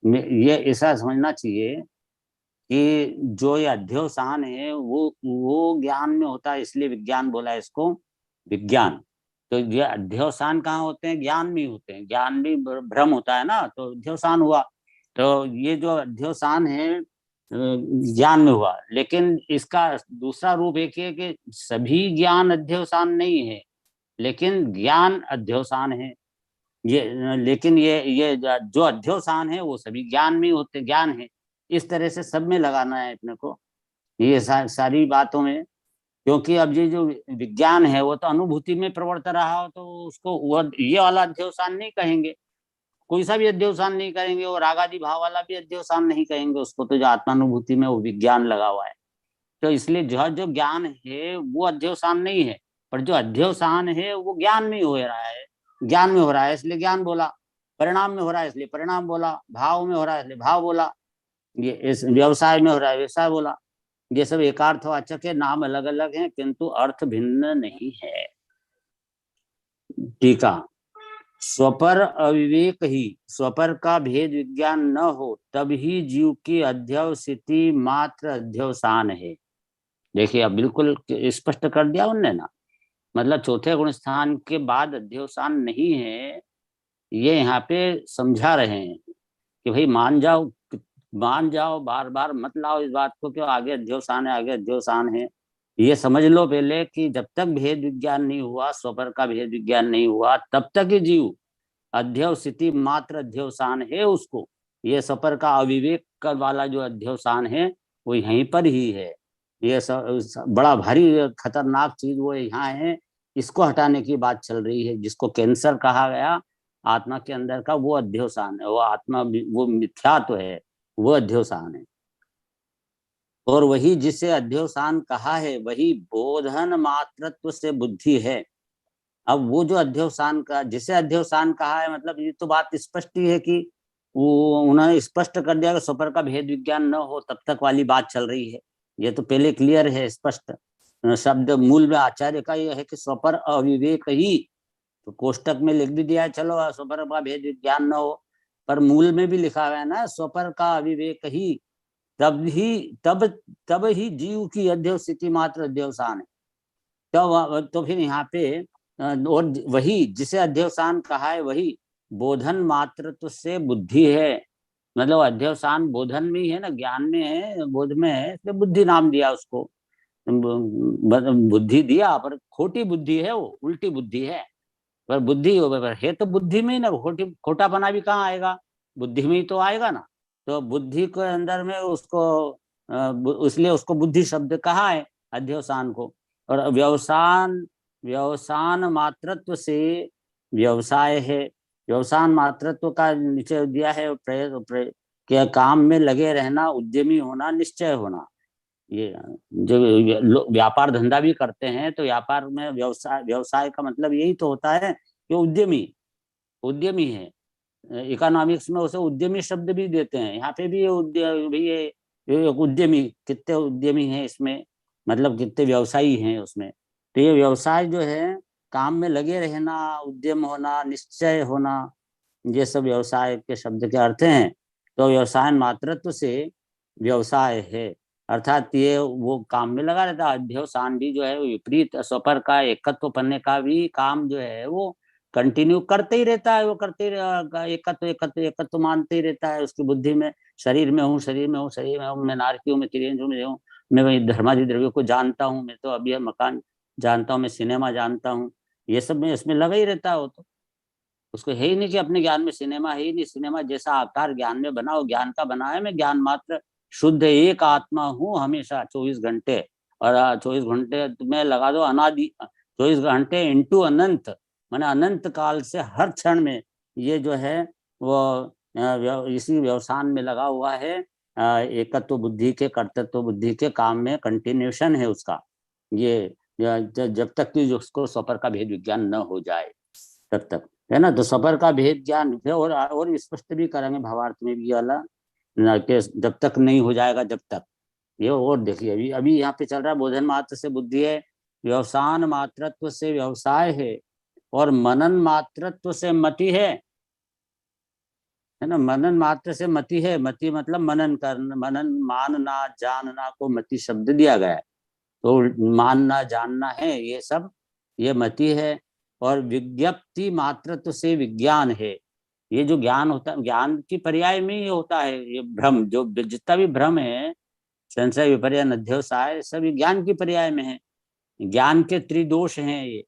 ये ऐसा समझना चाहिए कि जो ये अध्यवसान है वो ज्ञान में होता है, इसलिए विज्ञान बोला है इसको विज्ञान। तो ये अध्यवसान कहाँ होते हैं? ज्ञान में होते हैं। ज्ञान भी भ्रम होता है ना, तो अध्यवसान हुआ। तो ये जो अध्यवसान है ज्ञान में हुआ, लेकिन इसका दूसरा रूप एक है कि सभी ज्ञान अध्यवसान नहीं है, लेकिन ज्ञान अध्यवसान है। ये लेकिन ये जो अध्यवसान है वो सभी ज्ञान में होते, ज्ञान है। इस तरह से सब में लगाना है अपने को, ये सारी बातों में। क्योंकि अब ये जो विज्ञान है वो तो अनुभूति में प्रवर्त रहा हो, तो उसको वो ये वाला अध्यवसान नहीं कहेंगे, कोई सा भी अध्यवसान नहीं करेंगे, और रागादि भाव वाला भी अध्यवसान नहीं कहेंगे उसको। तो जो आत्मानुभूति में वो विज्ञान लगा हुआ है, तो इसलिए जो ज्ञान है वो अध्यवसान नहीं है, पर जो अध्यवसान है वो ज्ञान में हो रहा है, ज्ञान में हो रहा है इसलिए ज्ञान बोला, परिणाम में हो रहा है इसलिए परिणाम बोला, भाव में हो रहा है इसलिए भाव बोला, ये इस व्यवसाय में हो रहा है व्यवसाय बोला। ये सब एकार्थवाचक है, नाम अलग अलग हैं किंतु अर्थ भिन्न नहीं है। टीका, स्वपर अविवेक ही, स्वपर का भेद विज्ञान न हो तब ही जीव की अध्यवसिति मात्र अध्यवसान है। देखिए अब बिल्कुल स्पष्ट कर दिया उनने ना, मतलब चौथे गुण स्थान के बाद अध्यवसान नहीं है, ये यहाँ पे समझा रहे हैं कि भाई मान जाओ, बार बार मत लाओ इस बात को कि आगे अध्यवसान है, आगे अध्यवसान है। ये समझ लो पहले कि जब तक भेद विज्ञान नहीं हुआ, स्वपर का भेद विज्ञान नहीं हुआ, तब तक ही जीव अध्यवसिति मात्र अध्यवसान है उसको। ये स्वपर का अविवेक वाला जो अध्यवसान है वो यहीं पर ही है। ये बड़ा भारी खतरनाक चीज वो यहाँ है, इसको हटाने की बात चल रही है। जिसको कैंसर कहा गया आत्मा के अंदर का, वो अध्यवसान है, वो आत्मा, वो मिथ्यात्व है, वो अध्यवसान है। और वही जिसे अध्यवसान कहा है वही बोधन मात्रत्व से बुद्धि है। अब वो जो अध्यवसान का, जिसे अध्यवसान कहा है, मतलब ये तो बात स्पष्ट ही है कि वो उन्होंने स्पष्ट कर दिया कि स्वपर का भेद विज्ञान न हो तब तक वाली बात चल रही है। ये तो पहले क्लियर है, स्पष्ट शब्द मूल में आचार्य का यह है कि स्वपर अविवेक ही, तो कोष्टक में लिख भी दिया है, चलो स्वपर का भेद विज्ञान न हो, पर मूल में भी लिखा हुआ है ना, स्वपर का अविवेक ही, तब ही जीव की अध्यवसिति मात्र अध्यवसान है। तो फिर यहाँ पे और वही जिसे अध्यवसान कहा है वही बोधन मात्रत्व से बुद्धि है। मतलब अध्यवसान बोधन में ही है ना, ज्ञान में है, बोध में है, इसलिए बुद्धि नाम दिया उसको, बुद्धि दिया, पर खोटी बुद्धि है, वो उल्टी बुद्धि है। पर बुद्धि है तो बुद्धि में ही ना, खोटापना भी कहाँ आएगा, बुद्धि में ही तो आएगा ना। तो बुद्धि के अंदर में उसको, इसलिए उसको बुद्धि शब्द कहा है अध्यवसान को। और व्यवसान मात्रत्व से व्यवसाय है। व्यवसान मात्रत्व का नीचे दिया है क्या, काम में लगे रहना, उद्यमी होना, निश्चय होना। ये जो व्यापार धंधा भी करते हैं तो व्यापार में व्यवसाय का मतलब यही तो होता है कि उद्यमी है। इकोनॉमिक्स में उसे उद्यमी शब्द भी देते हैं, यहाँ पे भी उद्यमी, कितने उद्यमी हैं इसमें, मतलब कितने व्यवसायी हैं उसमें। तो ये व्यवसाय जो है, काम में लगे रहना, उद्यम होना, निश्चय होना, ये सब व्यवसाय के शब्द के अर्थ हैं। तो व्यवसाय मातृत्व से व्यवसाय है, अर्थात ये वो काम में लगा रहता है। अध्यवसान भी जो है विपरीत स्वपर का एकत्व पन्ने का भी काम जो है वो कंटिन्यू करते ही रहता है, वो करते ही एकत्व एकत्व एकत्व मानते ही रहता है उसकी बुद्धि में। शरीर में हूँ, शरीर में हूँ, शरीर में हूँ, मैं नारकी हूँ, मैं तिरंज हूँ, मैं धर्मादि द्रव्यों को जानता हूँ, मैं तो अभी यह मकान जानता हूँ, मैं सिनेमा जानता हूँ, ये सब में इसमें लगा ही रहता है। वो तो उसको है ही नहीं कि अपने ज्ञान में सिनेमा है ही नहीं। सिनेमा जैसा आकार ज्ञान में बना, वो ज्ञान का बना है। मैं ज्ञान मात्र शुद्ध एक आत्मा हूँ हमेशा 24 घंटे, और 24 घंटे तुम्हें लगा दो अनादि 24 घंटे इंटू अनंत, माने अनंत काल से हर क्षण में ये जो है वो इसी व्यवसान में लगा हुआ है। एकत्व बुद्धि के, कर्तृत्व बुद्धि के काम में कंटिन्यूशन है उसका। ये जब तक कि उसको स्वपर का भेद विज्ञान न हो जाए तब तक, है ना। तो स्वपर का भेद ज्ञान और स्पष्ट भी करेंगे भावार्थ में भी वाला, कि जब तक नहीं हो जाएगा जब तक। ये और देखिए, अभी अभी यहाँ पे चल रहा है बोधन मात्र से बुद्धि है, व्यवसान मात्रत्व से व्यवसाय है, और मनन मात्रत्व से मति है ना। मनन मात्र से मति है, मति मतलब मनन करना, मनन मानना जानना को मति शब्द दिया गया है। तो मानना जानना है ये सब, ये मति है। और विज्ञप्ति मात्रत्व से विज्ञान है। ये जो ज्ञान होता है, ज्ञान की पर्याय में ही होता है ये भ्रम, जो जितना भी भ्रम है, संशय विपर्य अध्यवसाय, सभी ज्ञान की पर्याय में है। ज्ञान के त्रिदोष हैं ये,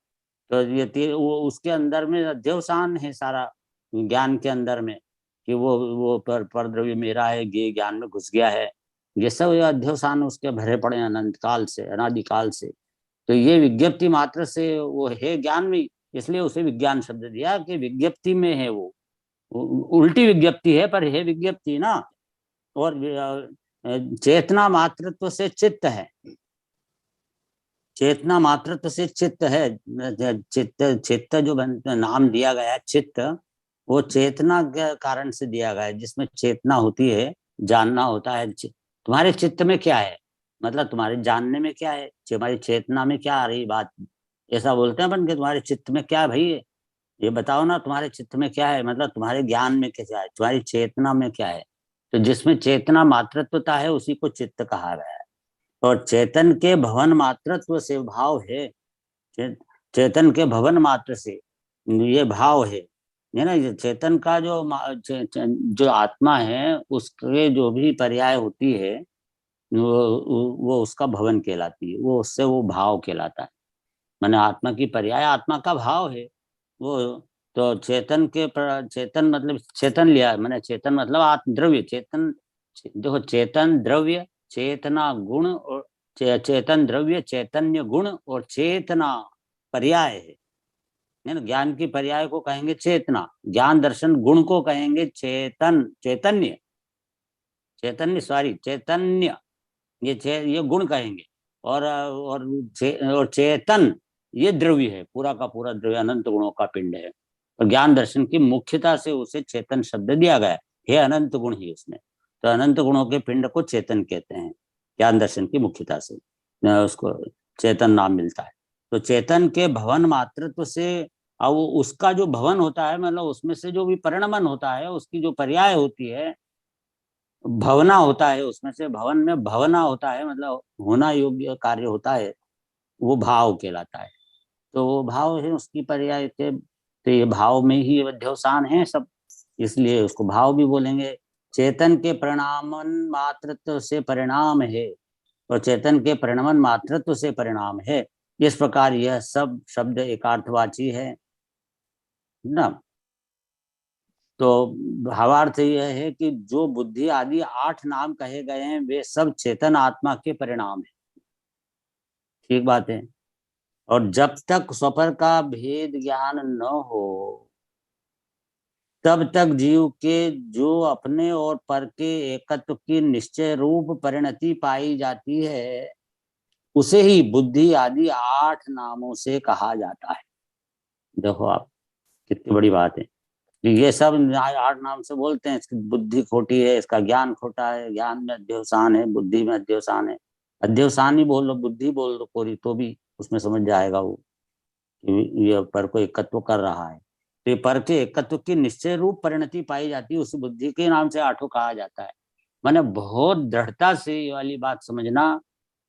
तो ये वो उसके अंदर में अध्यवसान है सारा ज्ञान के अंदर में, कि वो पर द्रव्य मेरा है, ये ज्ञान में घुस गया है। ये सब अध्यवसान उसके भरे पड़े अनंत काल से, अनादिकाल से। तो ये विज्ञप्ति मात्र से वो है ज्ञान में, इसलिए उसे विज्ञान शब्द दिया कि विज्ञप्ति में है वो। उल्टी विज्ञप्ति है पर है विज्ञप्ति ना। और चेतना मात्रत्व से चित्त है, चेतना मात्रत्व से चित्त है। चित्त चित्त जो नाम दिया गया है चित्त, वो चेतना के कारण से दिया गया है, जिसमें चेतना होती है, जानना होता है। तुम्हारे चित्त में क्या है, मतलब तुम्हारे जानने में क्या है, तुम्हारी चेतना में क्या आ रही बात, ऐसा बोलते हैं अपन कि तुम्हारे चित्त में क्या है भाई, ये बताओ ना तुम्हारे चित्त में क्या है, मतलब तुम्हारे ज्ञान में क्या है, तुम्हारी चेतना में क्या है। तो जिसमें चेतना मात्रत्वता है उसी को चित्त कहा गया है। और चेतन के भवन मात्रत्व से भाव है, चेतन के भवन मात्र से ये भाव है ना। ये चेतन का जो आत्मा है, उसके जो भी पर्याय होती है वो उसका भवन कहलाती है, वो उससे वो भाव कहलाता है। माने आत्मा की पर्याय आत्मा का भाव है वो। तो चेतन के चेतन मतलब चेतन लिया, मैंने चेतन मतलब आत्म द्रव्य, चेतन देखो, चेतन द्रव्य, चेतना गुण, और चेतन द्रव्य चैतन्य गुण, और चेतना पर्याय है ना। ज्ञान की पर्याय को कहेंगे चेतना, ज्ञान दर्शन गुण को कहेंगे चेतन, चैतन्य, चैतन्य सॉरी चैतन्य, ये गुण कहेंगे। और चेतन ये द्रव्य है, पूरा का पूरा द्रव्य अनंत गुणों का पिंड है। और ज्ञान दर्शन की मुख्यता से उसे चेतन शब्द दिया गया है, अनंत गुण ही उसमें। तो अनंत गुणों के पिंड को चेतन कहते हैं, ज्ञान दर्शन की मुख्यता से उसको चेतन नाम मिलता है। तो चेतन के भवन मातृत्व से, अब उसका जो भवन होता है, मतलब उसमें से जो भी परिणमन होता है, उसकी जो पर्याय होती है, भवना होता है, उसमें से भवन में भवना होता है, मतलब होना योग्य कार्य होता है, वो भाव कहलाता है। तो वो भाव है उसकी पर्याय के, तो ये भाव में ही अध्यवसान है सब, इसलिए उसको भाव भी बोलेंगे। चेतन के परिणामन मातृत्व से परिणाम है, और चेतन के परिणमन मातृत्व से परिणाम है। इस प्रकार यह सब शब्द एकार्थवाची है ना। तो भावार्थ यह है कि जो बुद्धि आदि 8 नाम कहे गए हैं, वे सब चेतन आत्मा के परिणाम है। ठीक बात है। और जब तक स्वपर का भेद ज्ञान न हो, तब तक जीव के जो अपने और पर के एकत्व की निश्चय रूप परिणति पाई जाती है, उसे ही बुद्धि आदि 8 नामों से कहा जाता है। देखो आप, कितनी बड़ी बात है। ये सब 8 नाम से बोलते हैं, इसकी बुद्धि खोटी है, इसका ज्ञान खोटा है, ज्ञान में अध्यवसान है, बुद्धि में अध्यवसान है। अध्यवसान ही बोल लो, बुद्धि बोल दो कोरी तो भी उसमें समझ जाएगा वो कि ये पर को एकत्व कर रहा है। तो ये पर के एकत्व की निश्चय रूप परिणति पाई जाती है, उस बुद्धि के नाम से आठों कहा जाता है। मैंने बहुत दृढ़ता से ये वाली बात समझना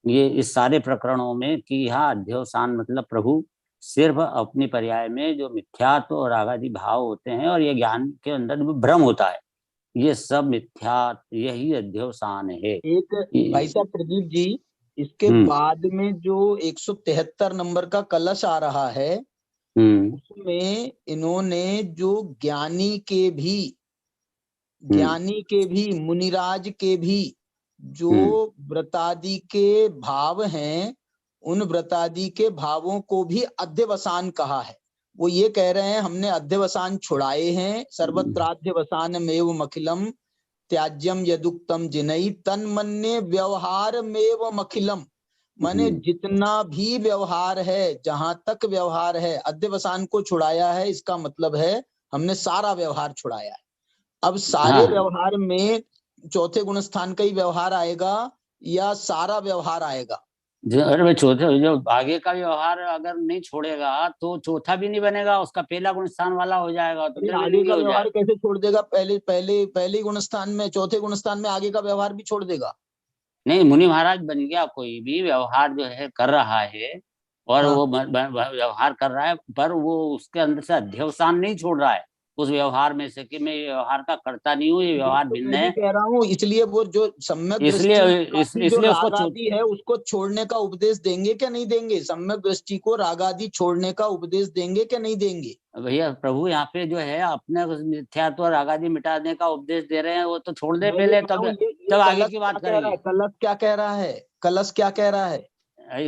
ये इस सारे प्रकरणों में कि यहाँ अध्यवसान मतलब प्रभु सिर्फ अपनी पर्याय में जो मिथ्यात्व और रागादि भाव होते हैं और ये ज्ञान के अंदर भ्रम होता है, ये सब मिथ्या, यही अध्यवसान है। एक भाई साहब प्रदीप जी, इसके बाद में जो 173 नंबर का कलश आ रहा है, उसमें इन्होंने जो ज्ञानी के भी मुनिराज के भी जो व्रतादि के भाव हैं, उन व्रतादि के भावों को भी अध्यवसान कहा है। वो ये कह रहे हैं हमने अध्यवसान छुड़ाए हैं। सर्वत्राध्यवसान मेव मखिलम त्याज्यम यदुक्तम जिनई तन मन्ने व्यवहार मेव मखिलम। माने जितना भी व्यवहार है, जहां तक व्यवहार है, अध्यवसान को छुड़ाया है, इसका मतलब है हमने सारा व्यवहार छुड़ाया है। अब सारे व्यवहार में चौथे गुण स्थान का ही व्यवहार आएगा या सारा व्यवहार आएगा? अरे भाई चौथे जो आगे का व्यवहार अगर नहीं छोड़ेगा तो चौथा भी नहीं बनेगा, उसका पहला गुण स्थान वाला हो जाएगा। तो आगे का व्यवहार कैसे छोड़ देगा? पहले गुण स्थान में, चौथे गुण स्थान में आगे का व्यवहार भी छोड़ देगा? नहीं, मुनि महाराज बन गया, कोई भी व्यवहार जो है कर रहा है और वो व्यवहार कर रहा है, पर वो उसके अंदर से अध्यवसान नहीं छोड़ रहा है उस व्यवहार में से कि मैं व्यवहार का करता नहीं हूँ, ये व्यवहार भिन्न है। कह रहा हूँ इसलिए वो जो सम्यक इसलिए जो रागादि है उसको छोड़ने का उपदेश देंगे क्या नहीं देंगे? सम्यक दृष्टि को रागादि छोड़ने का उपदेश देंगे क्या नहीं देंगे? भैया प्रभु यहाँ पे जो है अपने मिथ्यात्व और रागादि मिटाने का उपदेश दे रहे हैं, वो तो छोड़ दे पहले, तब आगे की बात करेंगे। कलश क्या कह रहा है? कलश क्या कह रहा है?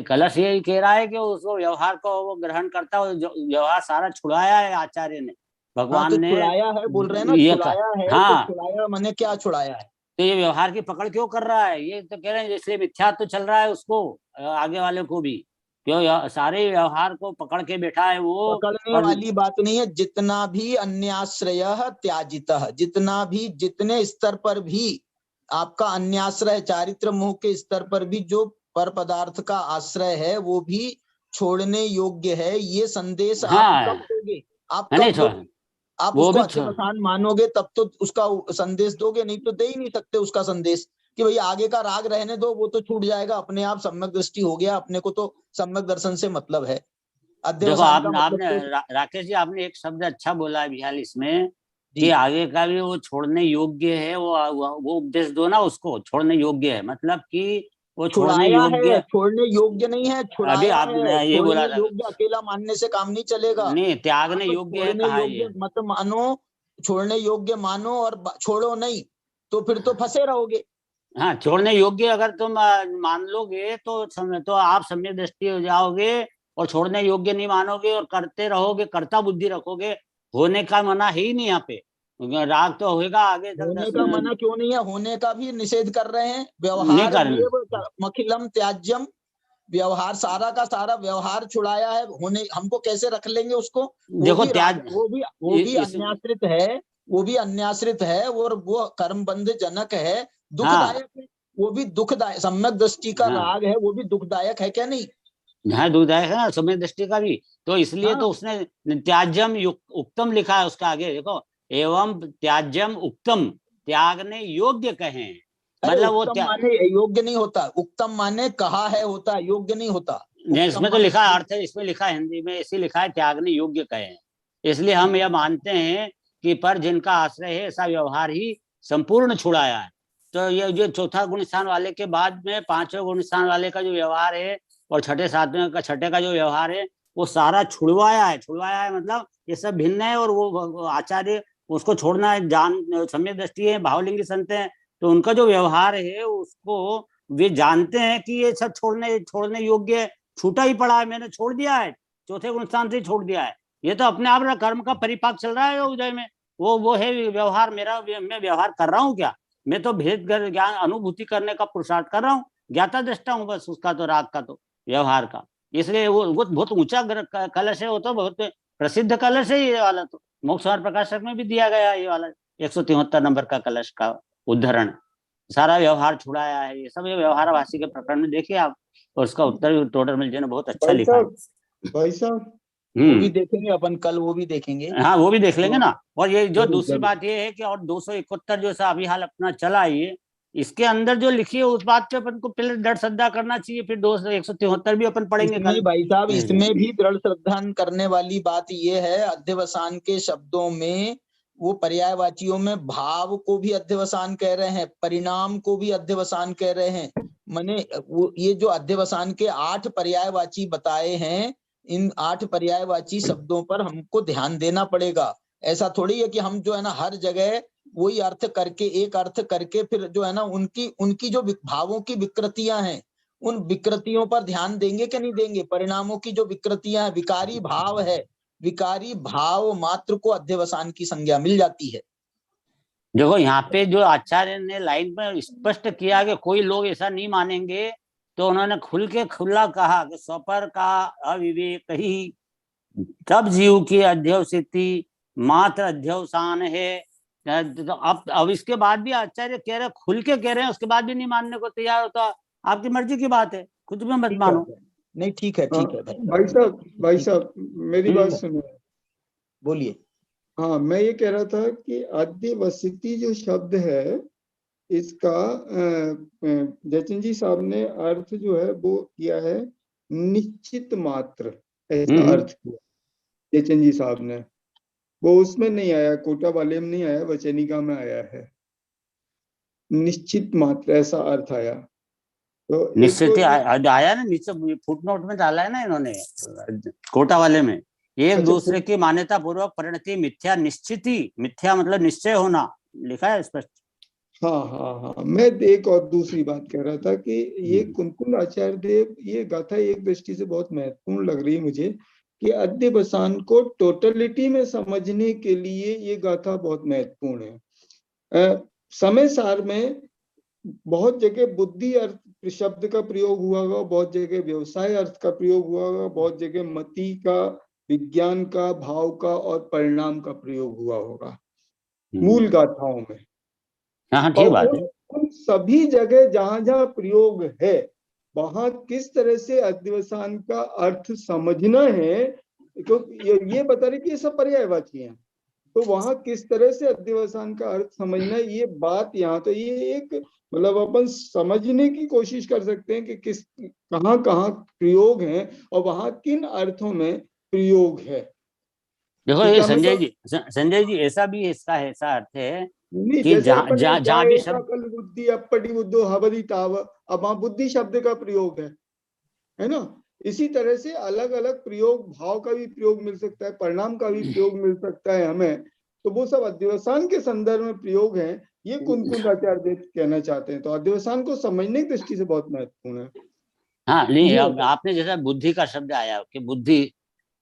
कलश यही कह रहा है कि उसको व्यवहार को वो ग्रहण करता है, व्यवहार सारा छुड़ाया है आचार्य ने, भगवान ने छुड़ाया है, बोल रहे हैं ना, छुड़ाया है। हाँ, तो छुड़ाया माने क्या छुड़ाया है? तो ये व्यवहार की पकड़ क्यों कर रहा है? ये तो कह रहे हैं इसलिए मिथ्या तो चल रहा है उसको, आगे वाले को भी क्यों सारे व्यवहार को पकड़ के बैठा है वो। पकड़ने वाली बात नहीं है। जितना भी अन्याश्रय त्याजित, जितना भी जितने स्तर पर भी आपका अन्याश्रय चारित्र मोह के स्तर पर भी जो पर पदार्थ का आश्रय है वो भी छोड़ने योग्य है। ये संदेश आप कब दोगे? आप उसको अध्यवसान मानोगे तब तो उसका संदेश दोगे, नहीं तो दे ही नहीं सकते उसका संदेश कि भाई आगे का राग रहने दो, वो तो छूट जाएगा अपने आप, सम्यक दृष्टि हो गया, अपने को तो सम्यक दर्शन से मतलब है। देखो आपने राकेश जी आपने एक शब्द अच्छा बोला है 42 में कि आगे का भी वो छोड़ने योग्य है, वो उपदेश दो ना उसको, छोड़ने योग्य है मतलब कि वो छोड़ने योग्य नहीं है। अभी आपने ये बोला था योग्य अकेला मानने से काम नहीं चलेगा। नहीं, त्यागने योग्य है कहा है। मत मानो, छोड़ने योग्य मानो और छोड़ो नहीं, तो फिर तो फंसे रहोगे। हाँ, छोड़ने योग्य अगर तुम मान लोगे तो आप सम्यक दृष्टि हो जाओगे, और छोड़ने योग्य नहीं मानोगे और करते रहोगे, कर्ता बुद्धि रखोगे, होने का मना है ही नहीं यहाँ पे। राग तो होगा आगे, होने का मना क्यों नहीं है? होने का भी निषेध कर रहे हैं। व्यवहार मखिलम त्याज्यम, व्यवहार सारा का सारा व्यवहार छुड़ाया है। होने हमको कैसे रख लेंगे उसको? देखो वो भी अन्याश्रित है, वो भी अन्याश्रित है और वो कर्म बंध जनक है, दुखदायक है। वो भी दुखदायक, सम्यक दृष्टि का राग है, वो भी दुखदायक है क्या नहीं? हाँ, दुखदायक है ना सम्यक दृष्टि का भी। तो इसलिए तो उसने त्याज्यम उक्तम लिखा है उसका आगे, देखो एवं त्याज्यम उक्तम, त्यागने योग्य कहे, मतलब वो माने योग्य नहीं होता, उक्तम माने कहा है होता, योग्य नहीं होता। नहीं, इसमें तो लिखा है अर्थ है, इसमें लिखा है हिंदी में ऐसे लिखा है त्यागने योग्य कहे। इसलिए हम यह मानते हैं कि पर जिनका आश्रय है ऐसा व्यवहार ही संपूर्ण छुड़ाया है। तो ये जो चौथा गुण स्थान वाले के बाद में पांचवें गुण स्थान वाले का जो व्यवहार है और छठे सातवें का छठे का जो व्यवहार है वो सारा छुड़वाया है। छुड़वाया है मतलब ये सब भिन्न है, और वो आचार्य उसको छोड़ना है, जान सम्यक दृष्टि है, भावलिंगी संत है, तो उनका जो व्यवहार है उसको वे जानते हैं कि ये सब छोड़ने योग्य है, छूटा ही पड़ा है, मैंने छोड़ दिया है, चौथे गुण स्थान से छोड़ दिया है। ये तो अपने आप कर्म का परिपाक चल रहा है उदय में, वो है व्यवहार मेरा। मैं व्यवहार कर रहा हूँ क्या? मैं तो भेद ज्ञान अनुभूति करने का पुरुषार्थ कर रहा हूँ, ज्ञाता दृष्टा हूँ बस उसका, तो राग का तो व्यवहार का। इसलिए वो बहुत ऊंचा कलश है, वो तो बहुत प्रसिद्ध कलश है ये वाला, तो मोक्ष प्रकाशक में भी दिया गया ये वाला 173 नंबर का कलश का उद्धरण। सारा व्यवहार छुड़ाया है, ये सब ये व्यवहार भाषी के प्रकरण में देखिए आप, और उसका उत्तर भी टोडरमल जी ने बहुत अच्छा लिखा है। भाई साहब वो भी देखेंगे अपन कल, वो भी देखेंगे। हाँ वो भी देख लेंगे ना। और ये जो जरूर, दूसरी जरूर। बात ये है कि और 271 जो सा अभी हाल अपना चला, ये इसके अंदर जो लिखी है उस बात पे अपन को पहले दृढ़ श्रद्धा करना चाहिए, फिर 173 भी अपन पढ़ेंगे कल। इसमें भाई साहब, इसमें भी दृढ़ श्रद्धा करने वाली बात ये है, अध्यवसान के शब्दों में वो पर्यायवाचियों में भाव को भी अध्यवसान कह रहे हैं, परिणाम को भी अध्यवसान कह रहे हैं। माने वो ये जो अध्यवसान के 8 पर्यायवाची बताए हैं, इन 8 पर्यायवाची शब्दों पर हमको ध्यान देना पड़ेगा। ऐसा थोड़ी है कि हम जो है ना हर जगह वही अर्थ करके, एक अर्थ करके फिर जो है ना उनकी जो भावों की विकृतियां हैं, उन विकृतियों पर ध्यान देंगे क्या नहीं देंगे। परिणामों की जो विकृतियां हैं, विकारी भाव है, विकारी भाव मात्र को अध्यवसान की संज्ञा मिल जाती है। देखो यहाँ पे जो आचार्य ने लाइन में स्पष्ट किया कि कोई लोग ऐसा नहीं मानेंगे, तो उन्होंने खुल के खुला कहा कि स्वपर का अविवेक ही तब जीव की अध्यवसिति मात्र अध्यवसान है। तो अब इसके बाद भी आचार्य कह रहे, खुल के कह रहे हैं, उसके बाद भी नहीं मानने को तैयार होता, आपकी मर्जी की बात है, कुछ भी मत मानो। नहीं ठीक है, ठीक है भाई साहब मेरी बात सुनिए। बोलिए। हाँ, मैं ये कह रहा था कि अध्यवसिति जो शब्द है, इसका जयचंद जी साहब ने अर्थ जो है वो किया है निश्चित मात्र, ऐसा अर्थ किया जयचंद जी साहब ने। वो उसमें नहीं आया, कोटा वाले में नहीं आया, वचनिका में आया है, निश्चित मात्र ऐसा अर्थ आया। तो निश्चित आया ना, नीचे फुटनोट में डाला है ना इन्होंने कोटा वाले में, एक दूसरे की मान्यता पूर्वक परिणति मिथ्या निश्चिति, मिथ्या मतलब निश्चय होना, लिखा है स्पष्ट। हाँ हाँ हाँ, मैं एक और दूसरी बात कह रहा था कि ये कुंकुल आचार्य देव, ये गाथा एक दृष्टि से बहुत महत्वपूर्ण लग रही है मुझे कि अध्यवसान को टोटलिटी में समझने के लिए ये गाथा बहुत महत्वपूर्ण है। समय सार में बहुत जगह बुद्धि अर्थ शब्द का प्रयोग हुआ होगा, बहुत जगह व्यवसाय अर्थ का प्रयोग हुआ होगा, बहुत जगह मति का, विज्ञान का, भाव का और परिणाम का प्रयोग हुआ होगा मूल गाथाओं में। हाँ ठीक बात है। उन सभी जगह जहां जहां प्रयोग है, वहां किस तरह से अध्यवसान का अर्थ समझना है, क्योंकि ये बता रहे कि ये सब पर्यायवाची हैं, तो वहां किस तरह से अध्यवसान का अर्थ समझना है, ये बात यहाँ तो ये एक मतलब अपन समझने की कोशिश कर सकते हैं कि किस कहाँ कहाँ प्रयोग है और वहां किन अर्थों में प्रयोग है। देखो ये संजय जी ऐसा भी इसका ऐसा अर्थ है कि जहाँ भी शब्द बुद्धि अपटी बुद्धो हवदी ताव, अब वहां बुद्धि शब्द का प्रयोग है ना। इसी तरह से अलग अलग प्रयोग, भाव का भी प्रयोग मिल सकता है, परिणाम का भी प्रयोग मिल सकता है हमें, तो वो सब अध्यवसान के संदर्भ में प्रयोग है, ये कुंकुल आचार्य कहना चाहते हैं। तो अध्यवसान को समझने की दृष्टि से बहुत महत्वपूर्ण है। हाँ नहीं, आपने जैसा बुद्धि का शब्द आया कि बुद्धि,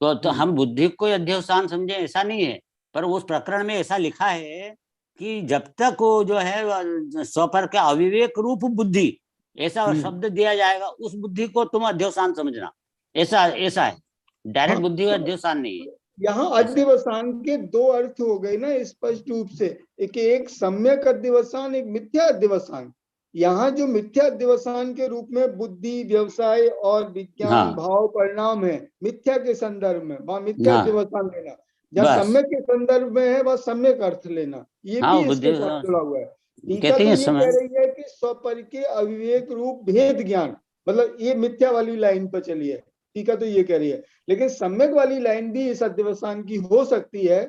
तो हम बुद्धि को अध्यवसान समझे ऐसा नहीं है, पर उस प्रकरण में ऐसा लिखा है कि जब तक वो जो है स्वपर का अविवेक रूप बुद्धि ऐसा शब्द दिया जाएगा, उस बुद्धि को तुम अध्यवसान समझना, ऐसा है। डायरेक्ट बुद्धि का अध्यवसान नहीं है। यहाँ अध्यवसान के दो अर्थ हो गए ना स्पष्ट रूप से, एक सम्यक अध्यवसान, एक मिथ्या अध्यवसान। यहाँ जो मिथ्या अध्यवसान के रूप में बुद्धि, व्यवसाय और विज्ञान, भाव, परिणाम है मिथ्या के संदर्भ में, वहां मिथ्या अध्यवसान लेना। जहाँ सम्यक के संदर्भ में है वह सम्यक अर्थ लेना, ये भी इसके साथ जुड़ा हुआ है। टीका तो ये कह रही है कि स्वपर के अविवेक रूप भेद ज्ञान, मतलब ये मिथ्या वाली लाइन पर चली है, टीका तो ये कह रही है। लेकिन सम्यक वाली लाइन भी इस अध्यवसान की हो सकती है,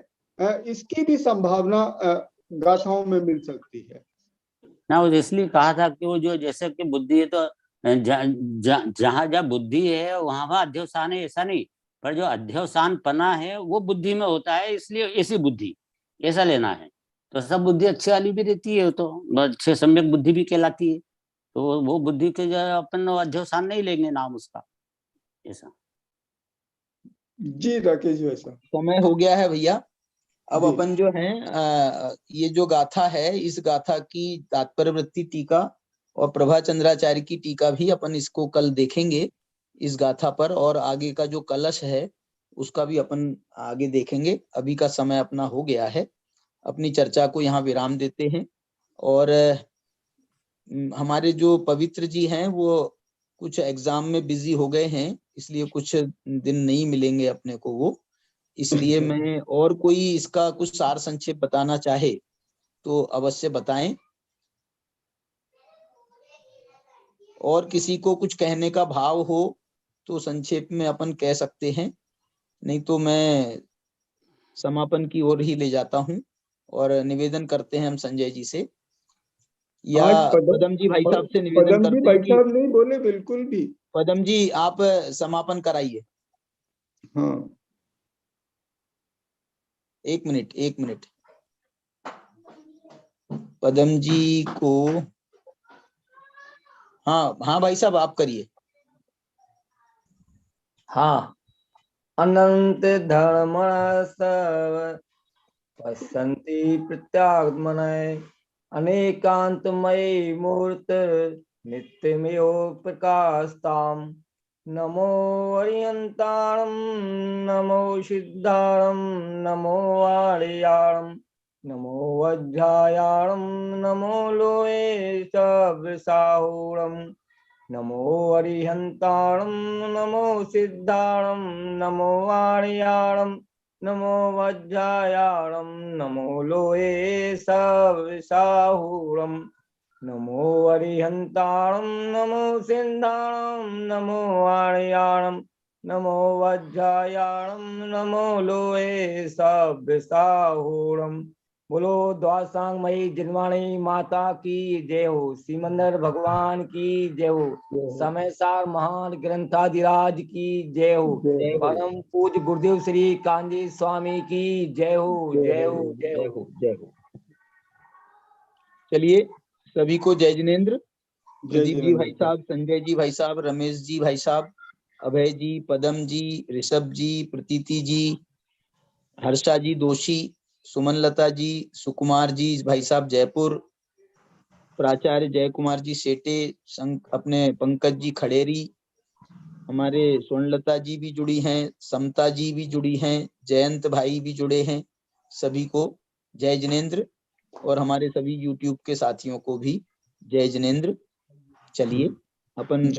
इसकी भी संभावना गाथाओं में मिल सकती है ना। वो इसलिए कहा था कि वो जो जैसे कि बुद्धि है, तो जहाँ जहाँ बुद्धि है वहां वहां अध्यवसान है ऐसा नहीं, पर जो अध्यवसान पना है वो बुद्धि में होता है, इसलिए ऐसी बुद्धि ऐसा लेना है। तो सब बुद्धि अच्छी वाली भी रहती है, तो अच्छे सम्यक बुद्धि भी कहलाती है, तो वो बुद्धि के जो अपन अध्यवसान नहीं लेंगे नाम उसका, ऐसा। जी राकेश जी, ऐसा समय हो गया है भैया। अब अपन जो है ये जो गाथा है, इस गाथा की तात्पर्य वृत्ति टीका और प्रभा चंद्राचार्य की टीका भी अपन इसको कल देखेंगे इस गाथा पर, और आगे का जो कलश है उसका भी अपन आगे देखेंगे। अभी का समय अपना हो गया है, अपनी चर्चा को यहाँ विराम देते हैं और हमारे जो पवित्र जी हैं वो कुछ एग्जाम में बिजी हो गए हैं, इसलिए कुछ दिन नहीं मिलेंगे अपने को वो। इसलिए मैं, और कोई इसका कुछ सार संक्षेप बताना चाहे तो अवश्य बताएं, और किसी को कुछ कहने का भाव हो तो संक्षेप में अपन कह सकते हैं, नहीं तो मैं समापन की ओर ही ले जाता हूं और निवेदन करते हैं हम संजय जी से, या पदम जी भाई साहब से निवेदन पदम जी करते भाई हैं कि साहब नहीं बोले बिल्कुल भी। पदम जी आप समापन कराइए। हाँ, एक मिनट पदम जी को, हाँ भाई साहब आप करिए। हाँ, अनंत धर्म सब पश्यन्ति प्रत्यात्मनः अनेकांतमयी मूर्त नित्यमेव प्रकाशताम्। नमो अरिहन्ताणं नमो सिद्धाणं नमो आर्याणं नमो वज्रायाणं नमो लोये सवसाहूणम्। नमो अरिहन्ताणं नमो सिद्धाणं नमो आर्याणं नमो वज्रायाणं नमो लोये सवसाहूणम्। नमो अरिहन्ताणं नमो सिद्धाणं नमो आर्याणं नमो वज्रायाणं नमो लोये सवसाहूणम्। बोलो द्वासांगमयी जिनवाणी माता की जय हो, सिमंदर भगवान की जय हो, समय सार महान ग्रंथाधिराज की जय हो, परम पूज्य गुरुदेव श्री कांजी स्वामी की जय हो, जय हो, जय हो, जय हो। चलिए सभी को जय जिनेन्द्र। प्रदीप जी भाई साहब, संजय जी भाई साहब, रमेश जी भाई साहब, अभय जी, पदम जी, ऋषभ जी, प्रतीति जी, हर्षा जी दोषी, सुमन लता जी, सुकुमार जी भाई साहब जयपुर, प्राचार्य जय कुमार जी सेटे, अपने पंकज जी खड़ेरी, हमारे स्वर्णलता जी भी जुड़ी हैं, समता जी भी जुड़ी हैं, जयंत भाई भी जुड़े हैं। सभी को जय जिनेन्द्र, और हमारे सभी YouTube के साथियों को भी जय जिनेन्द्र। चलिए अपन